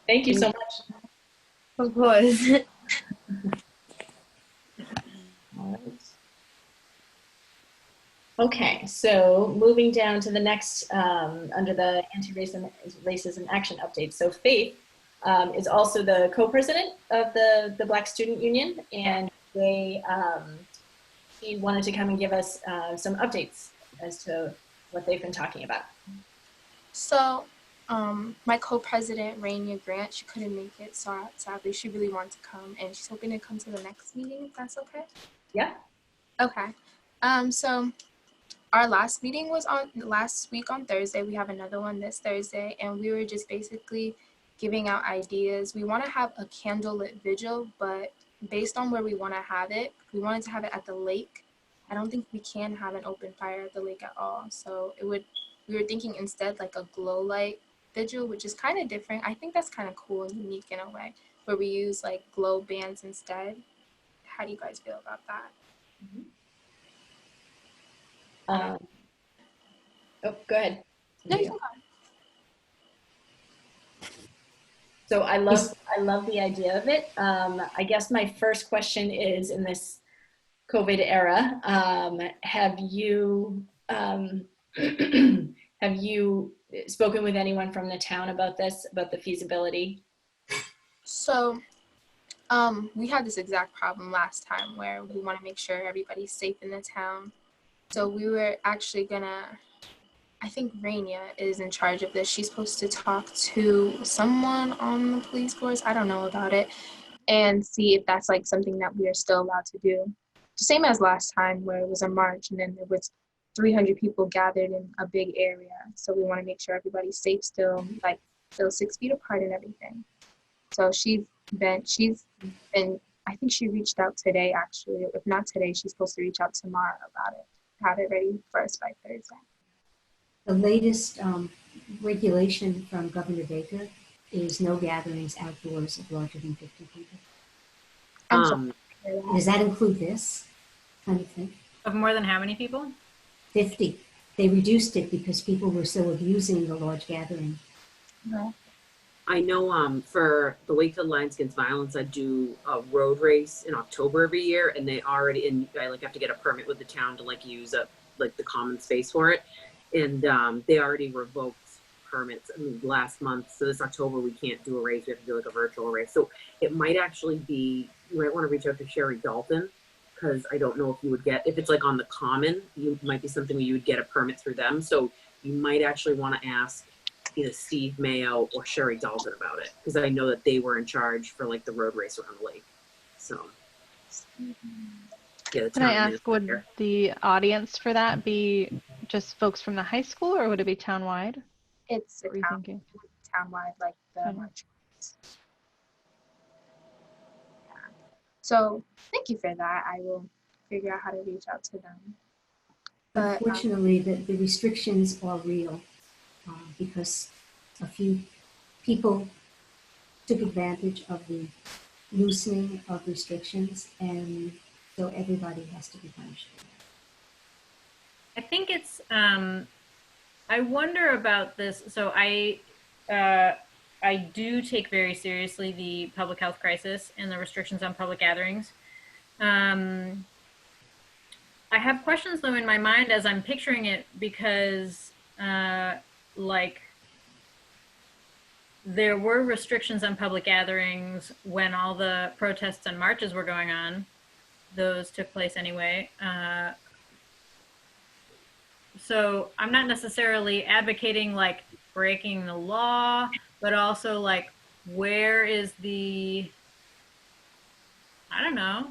Thank you so much. Of course. All right. Okay, so moving down to the next, under the Anti-Racism Action Update. So Faith is also the co-president of the Black Student Union, and she wanted to come and give us some updates as to what they've been talking about. So, my co-president, Rainier Grant, she couldn't make it, so sadly, she really wanted to come, and she's hoping to come to the next meeting, if that's okay? Yeah. Okay. So our last meeting was last week on Thursday. We have another one this Thursday, and we were just basically giving out ideas. We want to have a candlelit vigil, but based on where we want to have it, we wanted to have it at the lake. I don't think we can have an open fire at the lake at all. So we were thinking instead like a glow light vigil, which is kind of different. I think that's kind of cool and unique in a way, where we use like glow bands instead. How do you guys feel about that? Oh, go ahead. No, you can go. So I love the idea of it. I guess my first question is, in this COVID era, have you spoken with anyone from the town about this, about the feasibility? So we had this exact problem last time where we want to make sure everybody's safe in the town. So we were actually gonna, I think Rainier is in charge of this. She's supposed to talk to someone on the police force, I don't know about it, and see if that's like something that we are still allowed to do. The same as last time where it was a march and then there was 300 people gathered in a big area. So we want to make sure everybody's safe still, like still 6 feet apart and everything. So she's been, I think she reached out today actually. If not today, she's supposed to reach out tomorrow about it. Have it ready for us by Thursday. The latest regulation from Governor Baker is no gatherings outdoors of larger than 50 people. Does that include this kind of thing? Of more than how many people? 50. They reduced it because people were still abusing the large gathering. No. I know for the Wakefield Lions Against Violence, I do a road race in October every year, and I have to get a permit with the town to like use the common space for it, and they already revoked permits last month. So this October we can't do a race. We have to do like a virtual race. So it might actually be, you might want to reach out to Sherry Dalton because I don't know if you would get, if it's like on the common, you might be something where you would get a permit through them. So you might actually want to ask either Steve Mayo or Sherry Dalton about it, because I know that they were in charge for like the road race around the lake. So yeah, the Can I town ask, would administrator. the audience for that be just folks from the high school, or would it be townwide? It's a What are you thinking? townwide, like the Okay. march. So thank you for that. I will figure out how to reach out to them. But Unfortunately, the restrictions are real because a few people took advantage of the loosening of restrictions, and so everybody has to be punished. I think it's, I wonder about this. So I do take very seriously the public health crisis and the restrictions on public gatherings. I have questions though in my mind as I'm picturing it, because like there were restrictions on public gatherings when all the protests and marches were going on. Those took place anyway. So I'm not necessarily advocating like breaking the law, but also like, where is the, I don't know,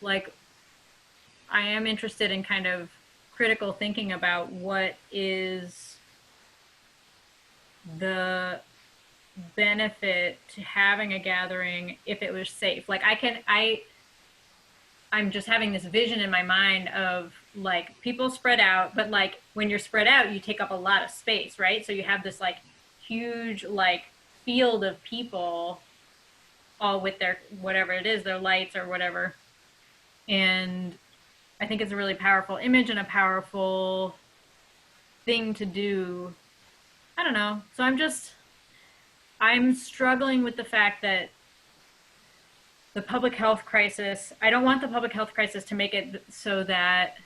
like, I am interested in kind of critical thinking about what is the benefit to having a gathering if it was safe. Like I'm just having this vision in my mind of like people spread out, but like when you're spread out, you take up a lot of space, right? So you have this like huge like field of people all with their, whatever it is, their lights or whatever. And I think it's a really powerful image and a powerful thing to do. I don't know. So I'm struggling with the fact that the public health crisis, I don't want the public health crisis to make it so that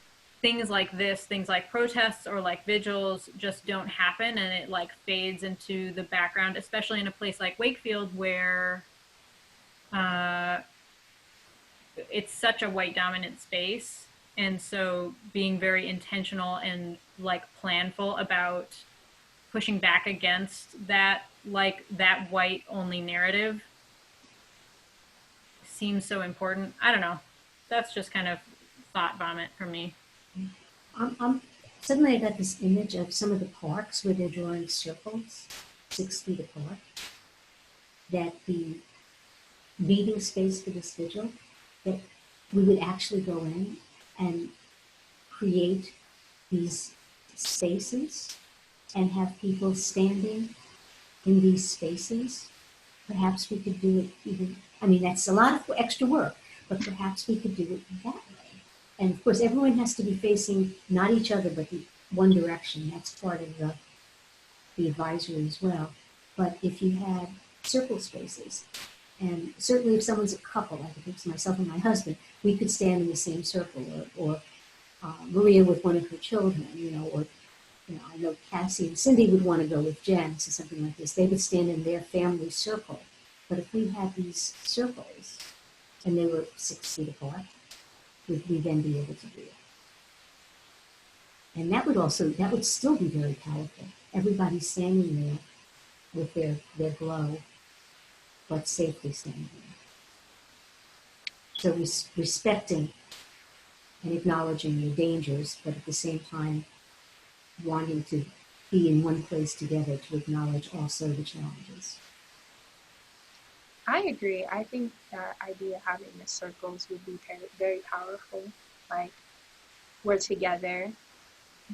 things like this, things like protests or like vigils just don't happen, and it like fades into the background, especially in a place like Wakefield where it's such a white dominant space. And so being very intentional and like planful about pushing back against that, like that white only narrative seems so important. I don't know. That's just kind of thought vomit for me. Suddenly I got this image of some of the parks where they're drawing circles 6 feet apart, that the meeting space for this vigil, that we would actually go in and create these spaces and have people standing in these spaces. Perhaps we could do it even, I mean, that's a lot of extra work, but perhaps we could do it that way. And of course, everyone has to be facing not each other, but the one direction. That's part of the advisory as well. But if you had circle spaces, and certainly if someone's a couple, like if it's myself and my husband, we could stand in the same circle, or Maria with one of her children, or I know Cassie and Cindy would want to go with Jen to something like this. They would stand in their family circle. But if we had these circles and they were 6 feet apart, would we then be able to do it? And that would still be very powerful. Everybody's standing there with their glow, but safely standing there. So respecting and acknowledging the dangers, but at the same time wanting to be in one place together to acknowledge also the challenges. I agree. I think that idea of having the circles would be very powerful. Like, we're together,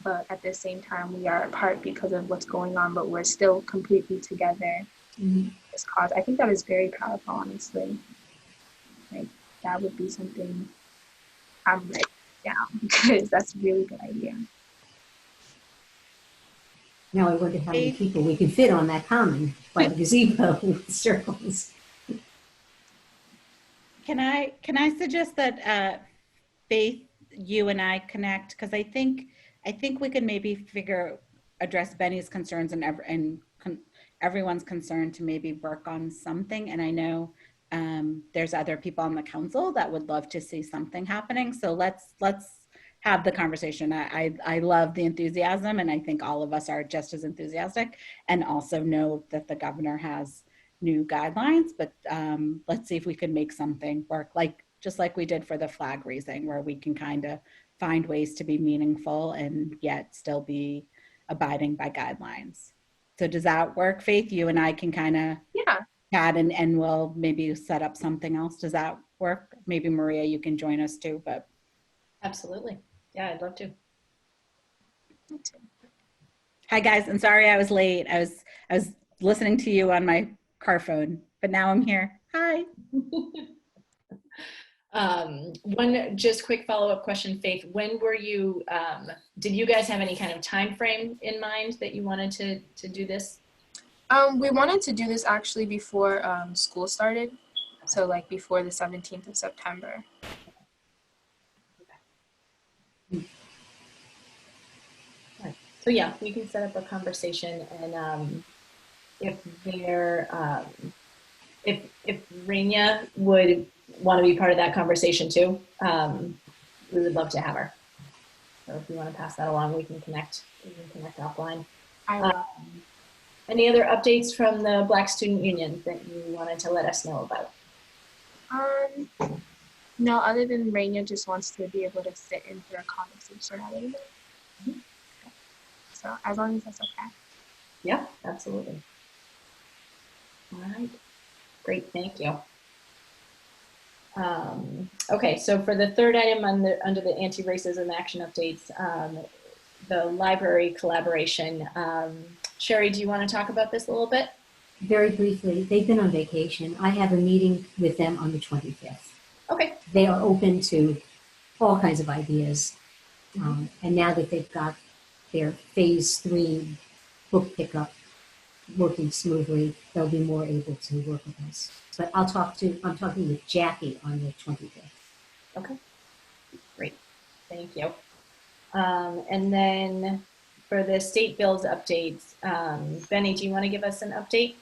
but at the same time we are apart because of what's going on, but we're still completely together. This cause. I think that is very powerful, honestly. Like, that would be something I'm writing down, because that's a really good idea. Now I wonder how many people we can fit on that common by the gazebo with circles. Can I suggest that Faith, you and I connect, because I think we could maybe address Benny's concerns and everyone's concern to maybe work on something. And I know there's other people on the council that would love to see something happening. So let's have the conversation. I love the enthusiasm, and I think all of us are just as enthusiastic, and also know that the governor has new guidelines, but let's see if we can make something work, just like we did for the flag raising, where we can kind of find ways to be meaningful and yet still be abiding by guidelines. So does that work, Faith? You and I can kind of chat, and we'll maybe set up something else. Does that work? Maybe Maria, you can join us too, but. Absolutely. Yeah, I'd love to. Hi guys, I'm sorry I was late. I was listening to you on my car phone, but now I'm here. Hi. One just quick follow-up question, Faith. When were you, did you guys have any kind of time frame in mind that you wanted to do this? We wanted to do this actually before school started. So like before the 17th of September. So yeah, we can set up a conversation, and if Rania would want to be part of that conversation too, we would love to have her. So if you want to pass that along, we can connect. We can connect offline. Any other updates from the Black Student Union that you wanted to let us know about? No, other than Rania just wants to be able to sit in for a conversation a little bit. So as long as that's okay. Yeah, absolutely. All right, great, thank you. Okay, so for the third item under the anti-racism action updates, the library collaboration. Sherry, do you want to talk about this a little bit? Very briefly, they've been on vacation. I have a meeting with them on the 25th. Okay. They are open to all kinds of ideas. And now that they've got their phase 3 book pickup working smoothly, they'll be more able to work with us. But I'm talking with Jackie on the 25th. Okay, great, thank you. And then for the state bills updates, Benny, do you want to give us an update?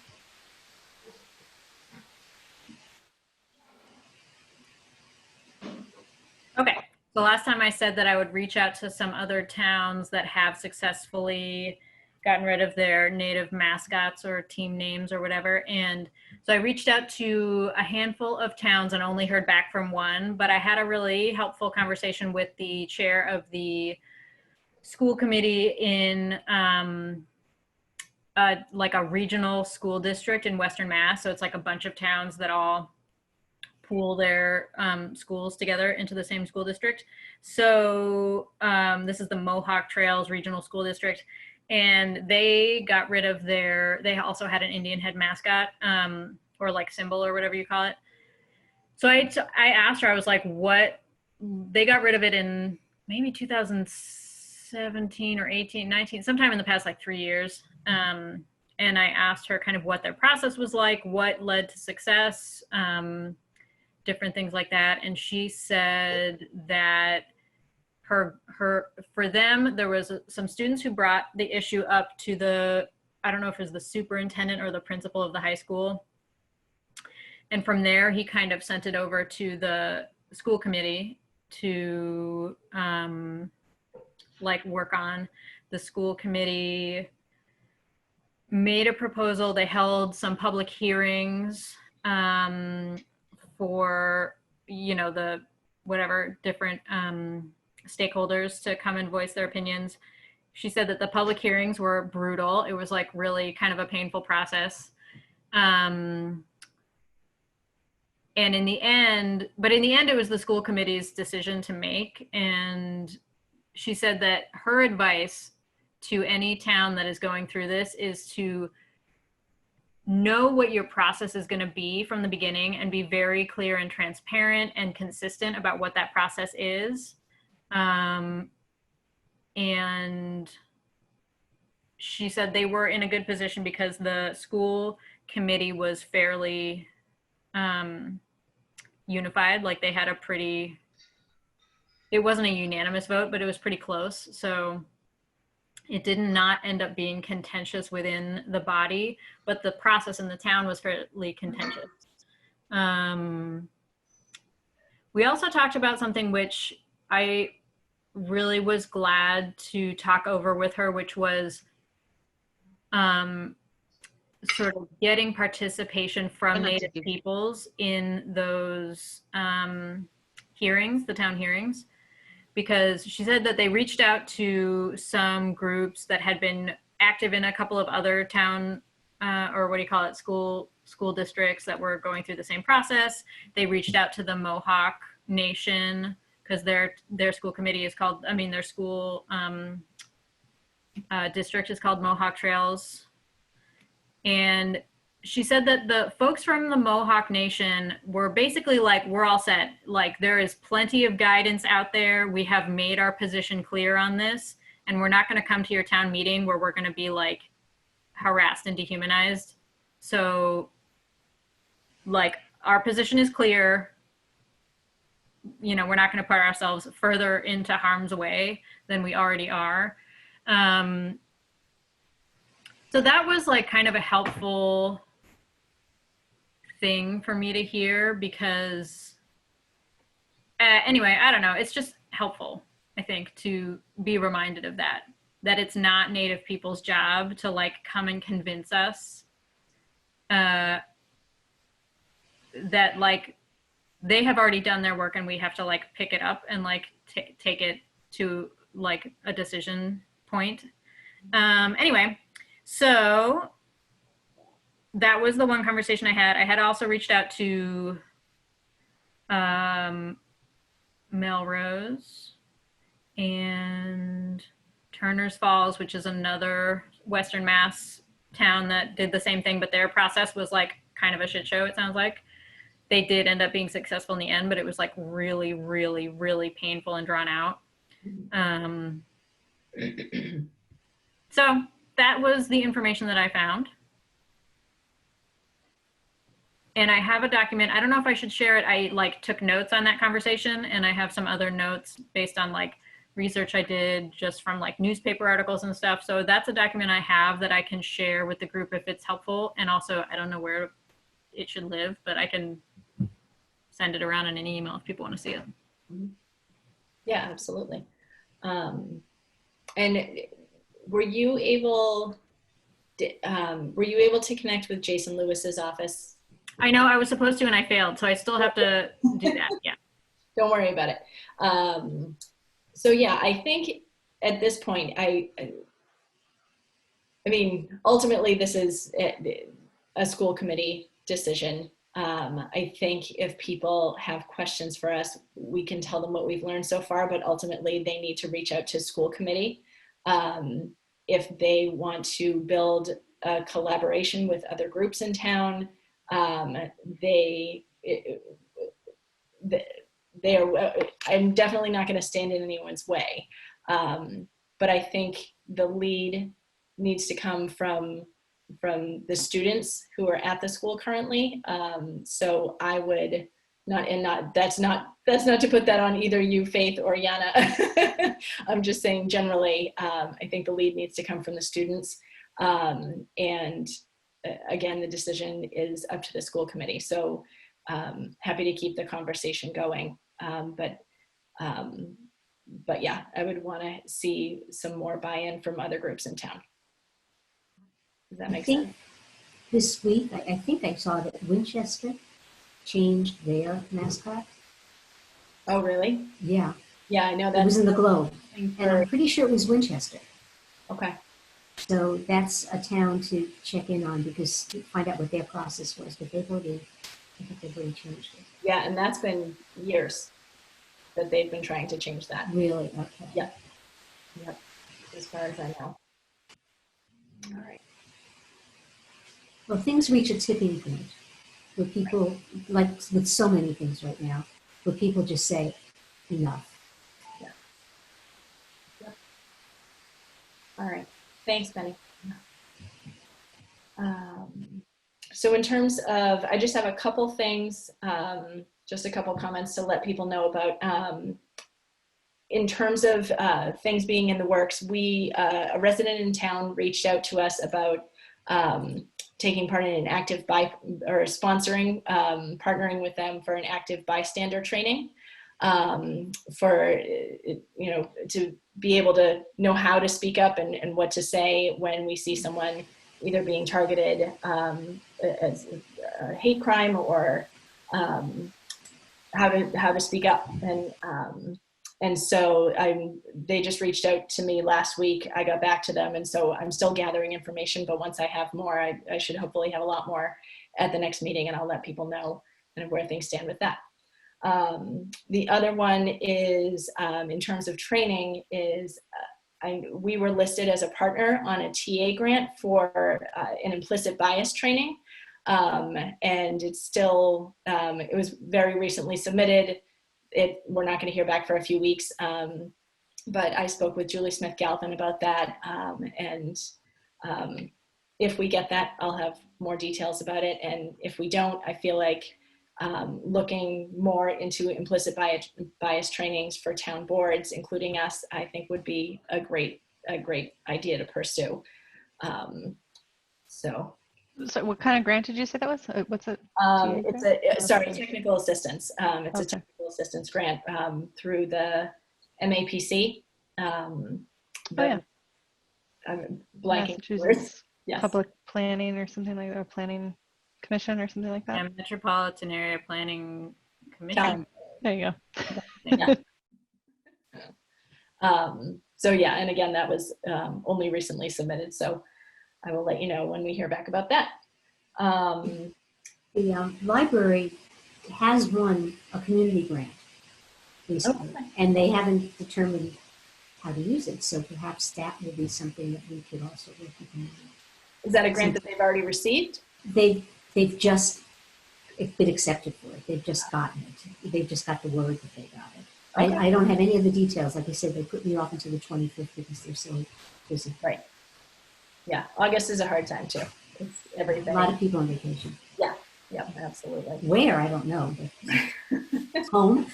Okay, so last time I said that I would reach out to some other towns that have successfully gotten rid of their native mascots or team names or whatever. And so I reached out to a handful of towns and only heard back from one, but I had a really helpful conversation with the chair of the school committee in like a regional school district in Western Mass. So it's like a bunch of towns that all pool their schools together into the same school district. So this is the Mohawk Trails Regional School District. And they got rid of they also had an Indian head mascot or like symbol or whatever you call it. So I asked her, I was like, they got rid of it in maybe 2017 or 18, 19, sometime in the past like 3 years. And I asked her kind of what their process was like, what led to success, different things like that. And she said that for them, there was some students who brought the issue up to I don't know if it was the superintendent or the principal of the high school. And from there, he kind of sent it over to the school committee to like work on. The school committee made a proposal. They held some public hearings for, the whatever different stakeholders to come and voice their opinions. She said that the public hearings were brutal. It was like really kind of a painful process. And in the end, it was the school committee's decision to make. And she said that her advice to any town that is going through this is to know what your process is going to be from the beginning and be very clear and transparent and consistent about what that process is. And she said they were in a good position because the school committee was fairly unified. Like they had it wasn't a unanimous vote, but it was pretty close. So it did not end up being contentious within the body, but the process in the town was fairly contentious. We also talked about something which I really was glad to talk over with her, which was sort of getting participation from Native peoples in those hearings, the town hearings, because she said that they reached out to some groups that had been active in a couple of other town or what do you call it, school districts that were going through the same process. They reached out to the Mohawk Nation because their school committee is called, I mean, their school district is called Mohawk Trails. And she said that the folks from the Mohawk Nation were basically like, we're all set. Like, there is plenty of guidance out there. We have made our position clear on this, and we're not going to come to your town meeting where we're going to be like harassed and dehumanized. So like, our position is clear. You know, we're not going to put ourselves further into harm's way than we already are. So that was like kind of a helpful thing for me to hear because anyway, I don't know. It's just helpful, I think, to be reminded of that it's not Native people's job to like come and convince us that like they have already done their work and we have to like pick it up and like take it to like a decision point. Anyway, so that was the one conversation I had. I had also reached out to Melrose and Turner's Falls, which is another Western Mass town that did the same thing, but their process was like kind of a shit show, it sounds like. They did end up being successful in the end, but it was like really, really, really painful and drawn out. So that was the information that I found. And I have a document. I don't know if I should share it. I like took notes on that conversation, and I have some other notes based on like research I did just from like newspaper articles and stuff. So that's a document I have that I can share with the group if it's helpful. And also, I don't know where it should live, but I can send it around in an email if people want to see it. Yeah, absolutely. And were you able to connect with Jason Lewis's office? I know I was supposed to and I failed, so I still have to do that. Yeah. Don't worry about it. So yeah, I think at this point, I mean, ultimately this is a school committee decision. I think if people have questions for us, we can tell them what we've learned so far, but ultimately they need to reach out to school committee. If they want to build a collaboration with other groups in town, I'm definitely not going to stand in anyone's way. But I think the lead needs to come from the students who are at the school currently. So I would that's not to put that on either you, Faith, or Yana. I'm just saying generally, I think the lead needs to come from the students. And again, the decision is up to the school committee. So happy to keep the conversation going. But yeah, I would want to see some more buy-in from other groups in town. Does that make sense? This week, I think I saw that Winchester changed their mascot. Oh, really? Yeah. Yeah, I know that. It was in the Globe. And I'm pretty sure it was Winchester. Okay. So that's a town to check in on because to find out what their process was. But they've already, I think they've already changed it. Yeah, and that's been years that they've been trying to change that. Really? Okay. Yep. Yep. As far as I know. All right. Well, things reach a tipping point where people, like with so many things right now, where people just say, enough. Yeah. Yep. All right. Thanks, Benny. So in terms of, I just have a couple things, just a couple comments to let people know about. In terms of things being in the works, a resident in town reached out to us about taking part in an active or sponsoring, partnering with them for an active bystander training, for, you know, to be able to know how to speak up and what to say when we see someone either being targeted as a hate crime, or how to speak up. And so they just reached out to me last week. I got back to them, and so I'm still gathering information, but once I have more, I should hopefully have a lot more at the next meeting, and I'll let people know kind of where things stand with that. The other one is, in terms of training, is we were listed as a partner on a TA grant for an implicit bias training. And it's still, it was very recently submitted. We're not going to hear back for a few weeks. But I spoke with Julie Smith-Galvin about that. If we get that, I'll have more details about it. And if we don't, I feel like looking more into implicit bias trainings for town boards, including us, I think would be a great idea to pursue. So what kind of grant did you say that was? What's it? It's technical assistance. It's a technical assistance grant through the MAPC. I'm blanking words. Yes. Public planning or something like that, or planning commission or something like that. Yeah, Metropolitan Area Planning Commission. There you go. So yeah, and again, that was only recently submitted, so I will let you know when we hear back about that. The library has won a community grant recently, and they haven't determined how to use it, so perhaps that will be something that we could also work with them on. Is that a grant that they've already received? They've just been accepted for it. They've just gotten it. They've just got the word that they got it. Okay. I don't have any of the details. Like I said, they put me off until the 25th because they're so busy. Right. Yeah, August is a hard time too. It's everything. A lot of people on vacation. Yeah, yeah, absolutely. Where, I don't know, but home.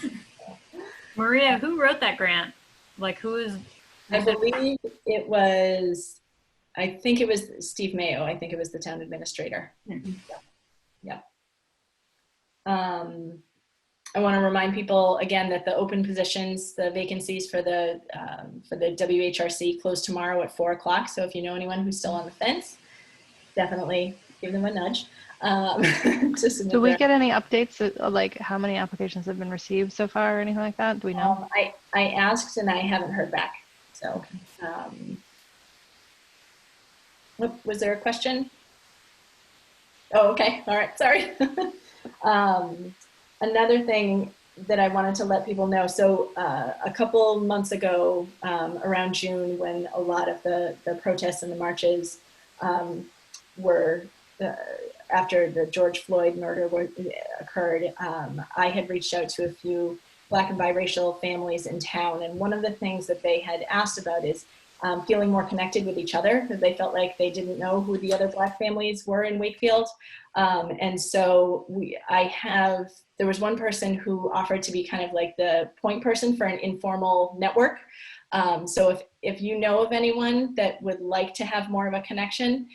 Maria, who wrote that grant? Like, who is? I believe it was, I think it was Steve Mayo. I think it was the town administrator. Mm-hmm. Yeah. I want to remind people again that the open positions, the vacancies for the WHRC close tomorrow at 4 o'clock. So if you know anyone who's still on the fence, definitely give them a nudge. Do we get any updates, like how many applications have been received so far or anything like that? Do we know? I asked and I haven't heard back. So, was there a question? Oh, okay. All right. Sorry. Another thing that I wanted to let people know. So a couple months ago, around June, when a lot of the protests and the marches were after the George Floyd murder occurred, I had reached out to a few Black and biracial families in town. And one of the things that they had asked about is feeling more connected with each other, because they felt like they didn't know who the other Black families were in Wakefield. And so there was one person who offered to be kind of like the point person for an informal network. So if you know of anyone that would like to have more of a connection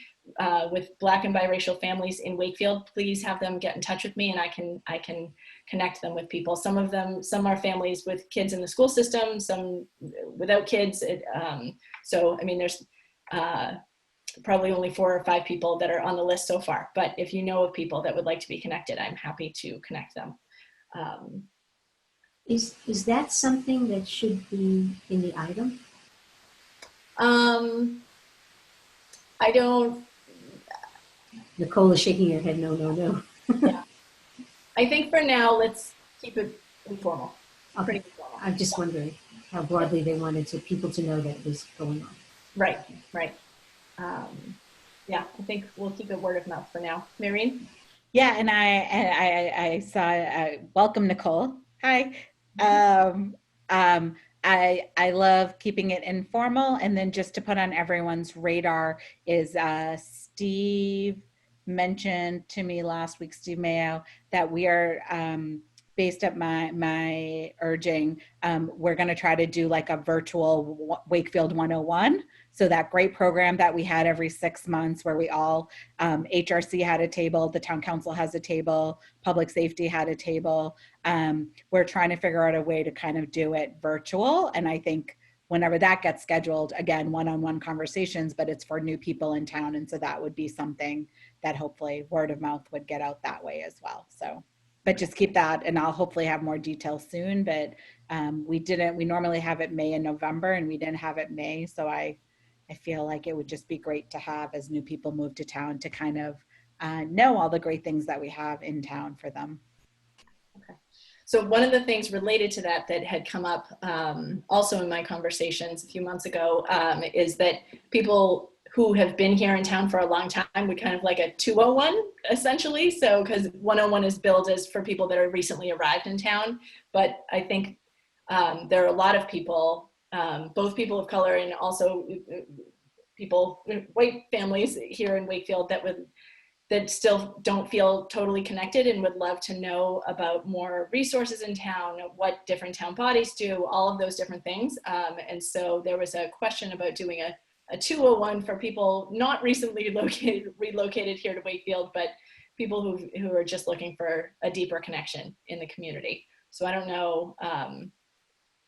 with Black and biracial families in Wakefield, please have them get in touch with me, and I can connect them with people. Some are families with kids in the school system, some without kids. So I mean, there's probably only 4 or 5 people that are on the list so far. But if you know of people that would like to be connected, I'm happy to connect them. Is that something that should be in the item? I don't. Nicole is shaking her head, no. Yeah. I think for now, let's keep it informal. Okay. Pretty informal. I'm just wondering how broadly they wanted people to know that it was going on. Right. Yeah, I think we'll keep it word of mouth for now. Maureen? Yeah, and I saw, welcome Nicole. Hi. I love keeping it informal, and then just to put on everyone's radar is Steve mentioned to me last week, Steve Mayo, that we are based at my urging, we're going to try to do like a virtual Wakefield 101. So that great program that we had every 6 months where we all, HRC had a table, the town council has a table, public safety had a table. We're trying to figure out a way to kind of do it virtual. And I think whenever that gets scheduled, again, one-on-one conversations, but it's for new people in town. And so that would be something that hopefully word of mouth would get out that way as well. So, but just keep that, and I'll hopefully have more details soon, but we normally have it May and November, and we didn't have it May. So I feel like it would just be great to have as new people move to town to kind of know all the great things that we have in town for them. Okay. So one of the things related to that had come up also in my conversations a few months ago is that people who have been here in town for a long time would kind of like a 201 essentially. So because 101 is billed as for people that are recently arrived in town, but I think there are a lot of people, both people of color and also people, white families here in Wakefield that still don't feel totally connected and would love to know about more resources in town, what different town bodies do, all of those different things. And so there was a question about doing a 201 for people not recently relocated here to Wakefield, but people who are just looking for a deeper connection in the community. So I don't know,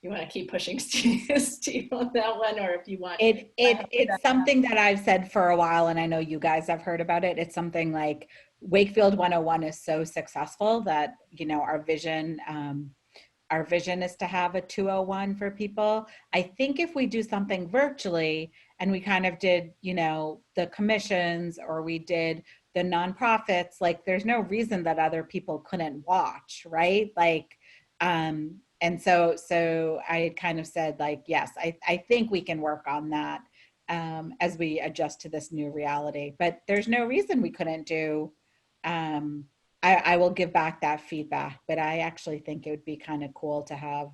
you want to keep pushing Steve on that one, or if you want. It's something that I've said for a while, and I know you guys have heard about it. It's something like Wakefield 101 is so successful that, you know, our vision is to have a 201 for people. I think if we do something virtually and we kind of did, you know, the commissions or we did the nonprofits, like there's no reason that other people couldn't watch, right? Like, and so I had kind of said like, yes, I think we can work on that as we adjust to this new reality, but there's no reason we couldn't do, I will give back that feedback, but I actually think it would be kind of cool to have,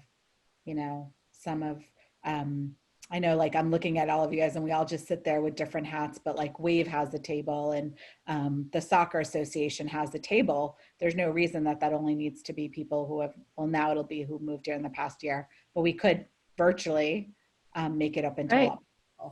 you know, some of, I know like I'm looking at all of you guys and we all just sit there with different hats, but like WAVE has a table and the Soccer Association has a table. There's no reason that only needs to be people who have, well, now it'll be who moved here in the past year, but we could virtually make it up until right.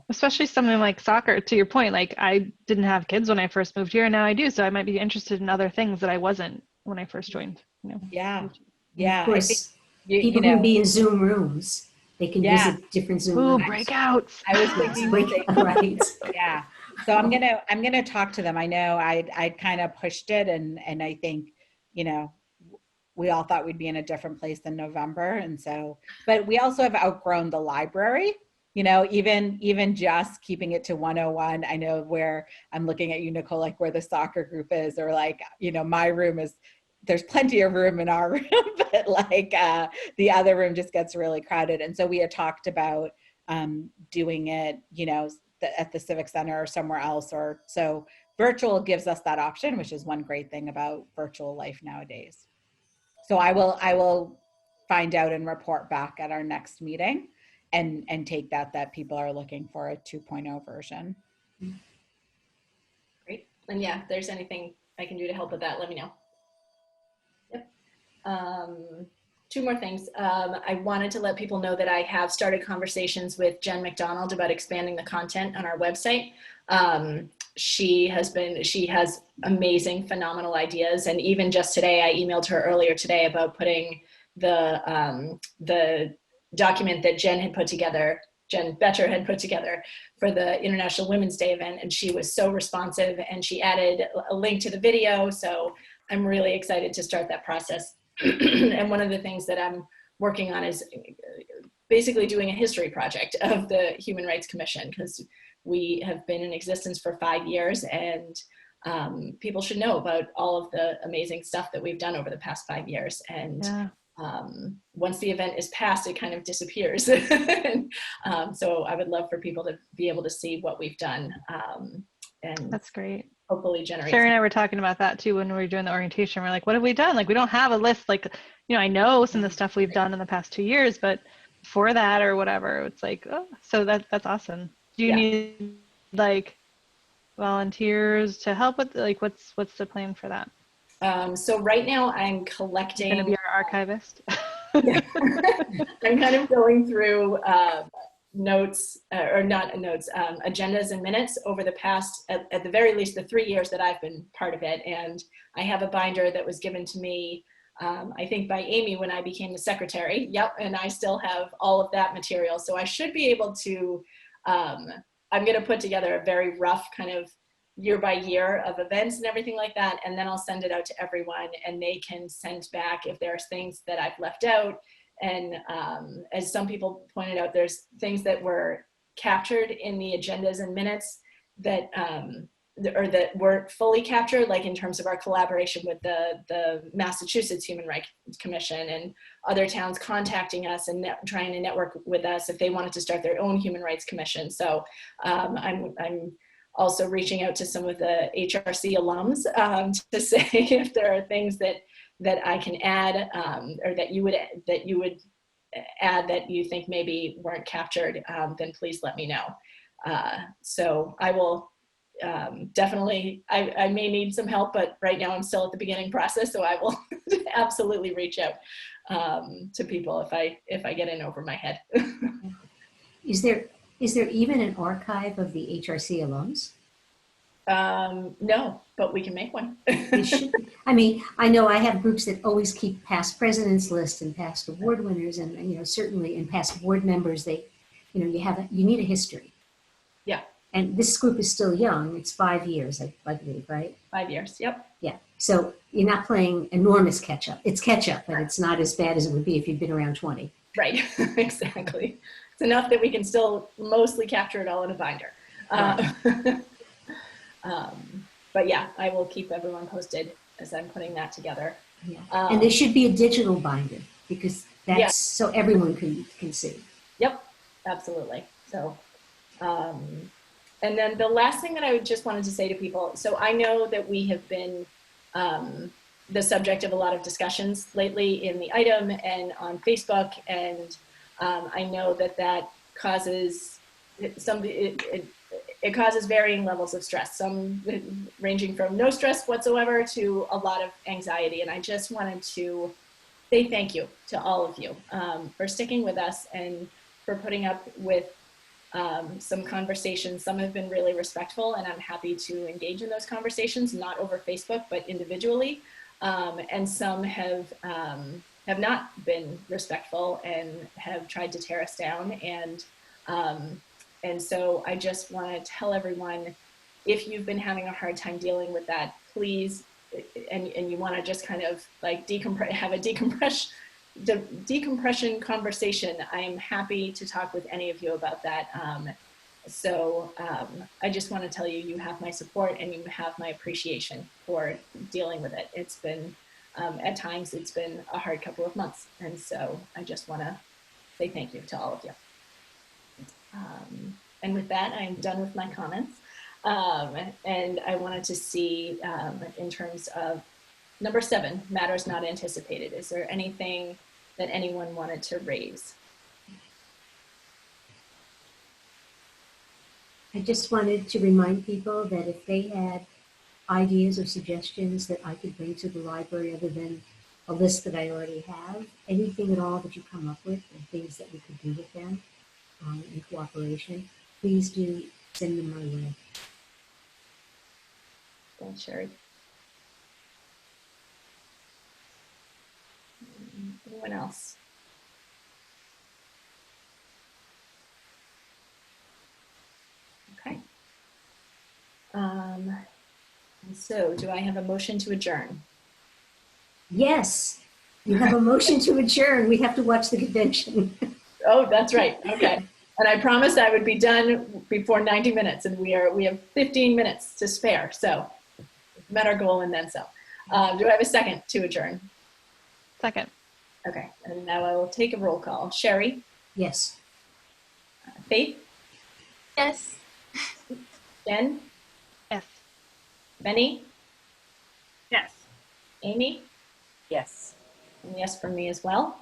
Especially something like soccer, to your point, like I didn't have kids when I first moved here and now I do. So I might be interested in other things that I wasn't when I first joined, you know? Yeah. Yeah. Of course, people can be in Zoom rooms. They can visit different Zoom rooms. Breakouts. I was thinking right. Yeah. So I'm gonna talk to them. I know I kind of pushed it and I think, you know, we all thought we'd be in a different place in November. And so, but we also have outgrown the library, you know, even just keeping it to 101. I know where I'm looking at you, Nicole, like where the soccer group is, or like, you know, my room is, there's plenty of room in our room, but like the other room just gets really crowded. And so we had talked about doing it, you know, at the Civic Center or somewhere else. Or so virtual gives us that option, which is one great thing about virtual life nowadays. So I will find out and report back at our next meeting and take that people are looking for a 2.0 version. Great. And yeah, if there's anything I can do to help with that, let me know. Two more things. I wanted to let people know that I have started conversations with Jen McDonald about expanding the content on our website. She has amazing, phenomenal ideas. And even just today, I emailed her earlier today about putting the document that Jen Betcher had put together for the International Women's Day event. And she was so responsive and she added a link to the video. So I'm really excited to start that process. And one of the things that I'm working on is basically doing a history project of the Human Rights Commission, because we have been in existence for 5 years and people should know about all of the amazing stuff that we've done over the past 5 years. And once the event is past, it kind of disappears. So I would love for people to be able to see what we've done. And that's great. Hopefully generate. Sherry and I were talking about that too when we were doing the orientation. We're like, what have we done? Like, we don't have a list. Like, you know, I know some of the stuff we've done in the past 2 years, but for that or whatever, it's like, oh, so that's awesome. Do you need like volunteers to help with, like, what's the plan for that? So right now I'm collecting. It's going to be our archivist. Yeah. I'm kind of going through notes, or not notes, agendas and minutes over the past, at the very least, the 3 years that I've been part of it. And I have a binder that was given to me, I think by Amy when I became the secretary. Yep, and I still have all of that material. So I should be able to, I'm going to put together a very rough kind of year by year of events and everything like that. And then I'll send it out to everyone and they can send back if there's things that I've left out. And as some people pointed out, there's things that were captured in the agendas and minutes that, or that weren't fully captured, like in terms of our collaboration with the Massachusetts Human Rights Commission and other towns contacting us and trying to network with us if they wanted to start their own human rights commission. So I'm also reaching out to some of the HRC alums to say if there are things that I can add or that you would add that you think maybe weren't captured, then please let me know. So I will definitely, I may need some help, but right now I'm still at the beginning process, so I will absolutely reach out to people if I get in over my head. Is there even an archive of the HRC alums? No, but we can make one. It should. I mean, I know I have groups that always keep past presidents list and past award winners, and certainly in past board members, they, you need a history. Yeah. And this group is still young. It's 5 years, I believe, right? 5 years. Yep. Yeah. So you're not playing enormous catch up. It's catch up, but it's not as bad as it would be if you'd been around 20. Right. Exactly. It's enough that we can still mostly capture it all in a binder. Right. But yeah, I will keep everyone posted as I'm putting that together. Yeah. And there should be a digital binder because that's so everyone can see. Yep, absolutely. So, and then the last thing that I just wanted to say to people, so I know that we have been the subject of a lot of discussions lately in the item and on Facebook, and I know that causes it causes varying levels of stress, some ranging from no stress whatsoever to a lot of anxiety. And I just wanted to say thank you to all of you for sticking with us and for putting up with some conversations. Some have been really respectful, and I'm happy to engage in those conversations, not over Facebook, but individually. And some have not been respectful and have tried to tear us down. And so I just want to tell everyone, if you've been having a hard time dealing with that, please, and you want to just kind of like have a decompression conversation, I am happy to talk with any of you about that. I just want to tell you, you have my support and you have my appreciation for dealing with it. It's been, at times, it's been a hard couple of months. And so I just want to say thank you to all of you. And with that, I'm done with my comments. And I wanted to see, in terms of number 7, matters not anticipated. Is there anything that anyone wanted to raise? I just wanted to remind people that if they had ideas or suggestions that I could bring to the library other than a list that I already have, anything at all that you come up with and things that we could do with them in cooperation, please do send them my way. Thanks, Sherry. Anyone else? Okay. And so do I have a motion to adjourn? Yes, you have a motion to adjourn. We have to watch the convention. Oh, that's right. Okay. And I promised I would be done before 90 minutes, and we have 15 minutes to spare. So met our goal and then some. Do I have a second to adjourn? Second. Okay. And now I will take a roll call. Sherry? Yes. Faith? Yes. Jen? Yes. Benny? Yes. Amy? Yes. And yes from me as well.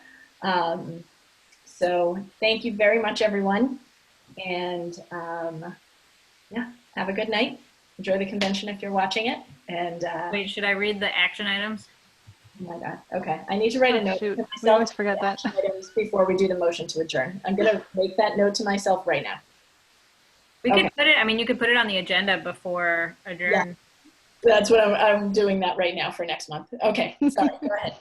So thank you very much, everyone. And yeah, have a good night. Enjoy the convention if you're watching it. And wait, should I read the action items? Oh my God. Okay. I need to write a note Shoot, to we myself always forget that. items before we do the motion to adjourn. I'm going to make that note to myself right now. We Okay. could put it, I mean, you could put it on the agenda before adjourn. Yeah. That's what I'm doing that right now for next month. Okay. Sorry. Go ahead.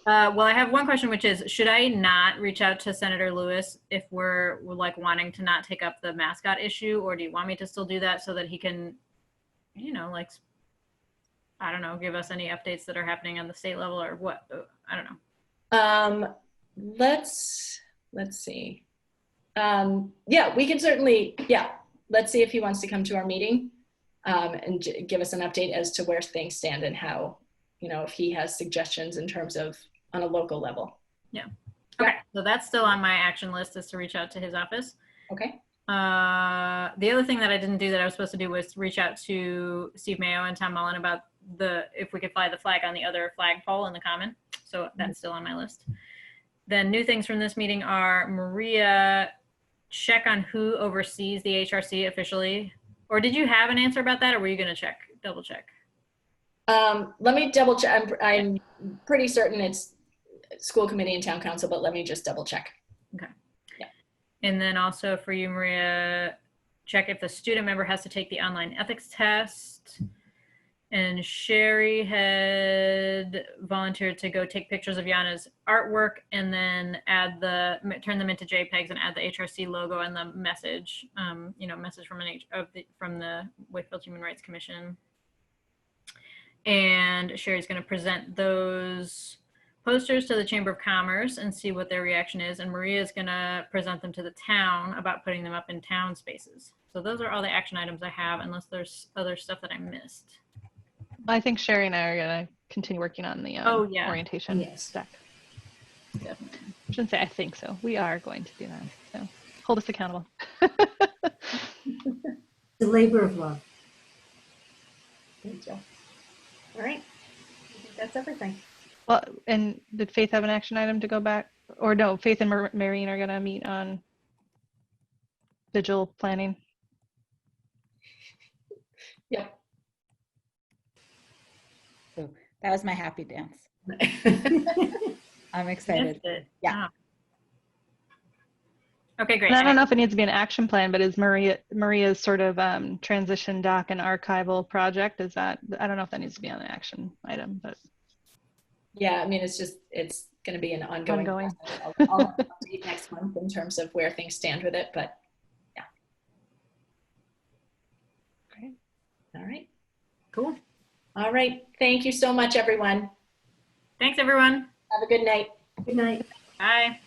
Well, I have one question, which is, should I not reach out to Senator Lewis if we're like wanting to not take up the mascot issue, or do you want me to still do that so that he can, you know, like, I don't know, give us any updates that are happening on the state level or what? I don't know. Let's see. Yeah, we can certainly, yeah. Let's see if he wants to come to our meeting and give us an update as to where things stand and how, you know, if he has suggestions in terms of on a local level. Yeah. Okay. So that's still on my action list, is to reach out to his office. Okay. The other thing that I didn't do that I was supposed to do was reach out to Steve Mayo and Tom Mullen about if we could fly the flag on the other flagpole in the common. So that's still on my list. Then new things from this meeting are, Maria, check on who oversees the HRC officially. Or did you have an answer about that, or were you going to double check? Let me double check. I'm pretty certain it's school committee and town council, but let me just double check. Okay. Yeah. And then also for you, Maria, check if the student member has to take the online ethics test. And Sherry had volunteered to go take pictures of Yana's artwork and then turn them into JPEGs and add the HRC logo and the message, you know, message from from the Wakefield Human Rights Commission. And Sherry's going to present those posters to the Chamber of Commerce and see what their reaction is. And Maria's going to present them to the town about putting them up in town spaces. So those are all the action items I have, unless there's other stuff that I missed. I think Sherry and I are going to continue working on the orientation deck. Definitely. I shouldn't say I think so. We are going to do that. So hold us accountable. The labor of love. Thank you. All right. I think that's everything. Well, and did Faith have an action item to go back? Or no, Faith and Marian are going to meet on vigil planning. Yep. So that was my happy dance. I'm excited. Yeah. Okay, great. And I don't know if it needs to be an action plan, but is Maria's sort of transition doc and archival project, is that, I don't know if that needs to be on an action item, but. Yeah, I mean, it's going to be an ongoing process. I'll update next month in terms of where things stand with it, but yeah. Great. All right. Cool. All right. Thank you so much, everyone. Thanks, everyone. Have a good night. Good night. Bye.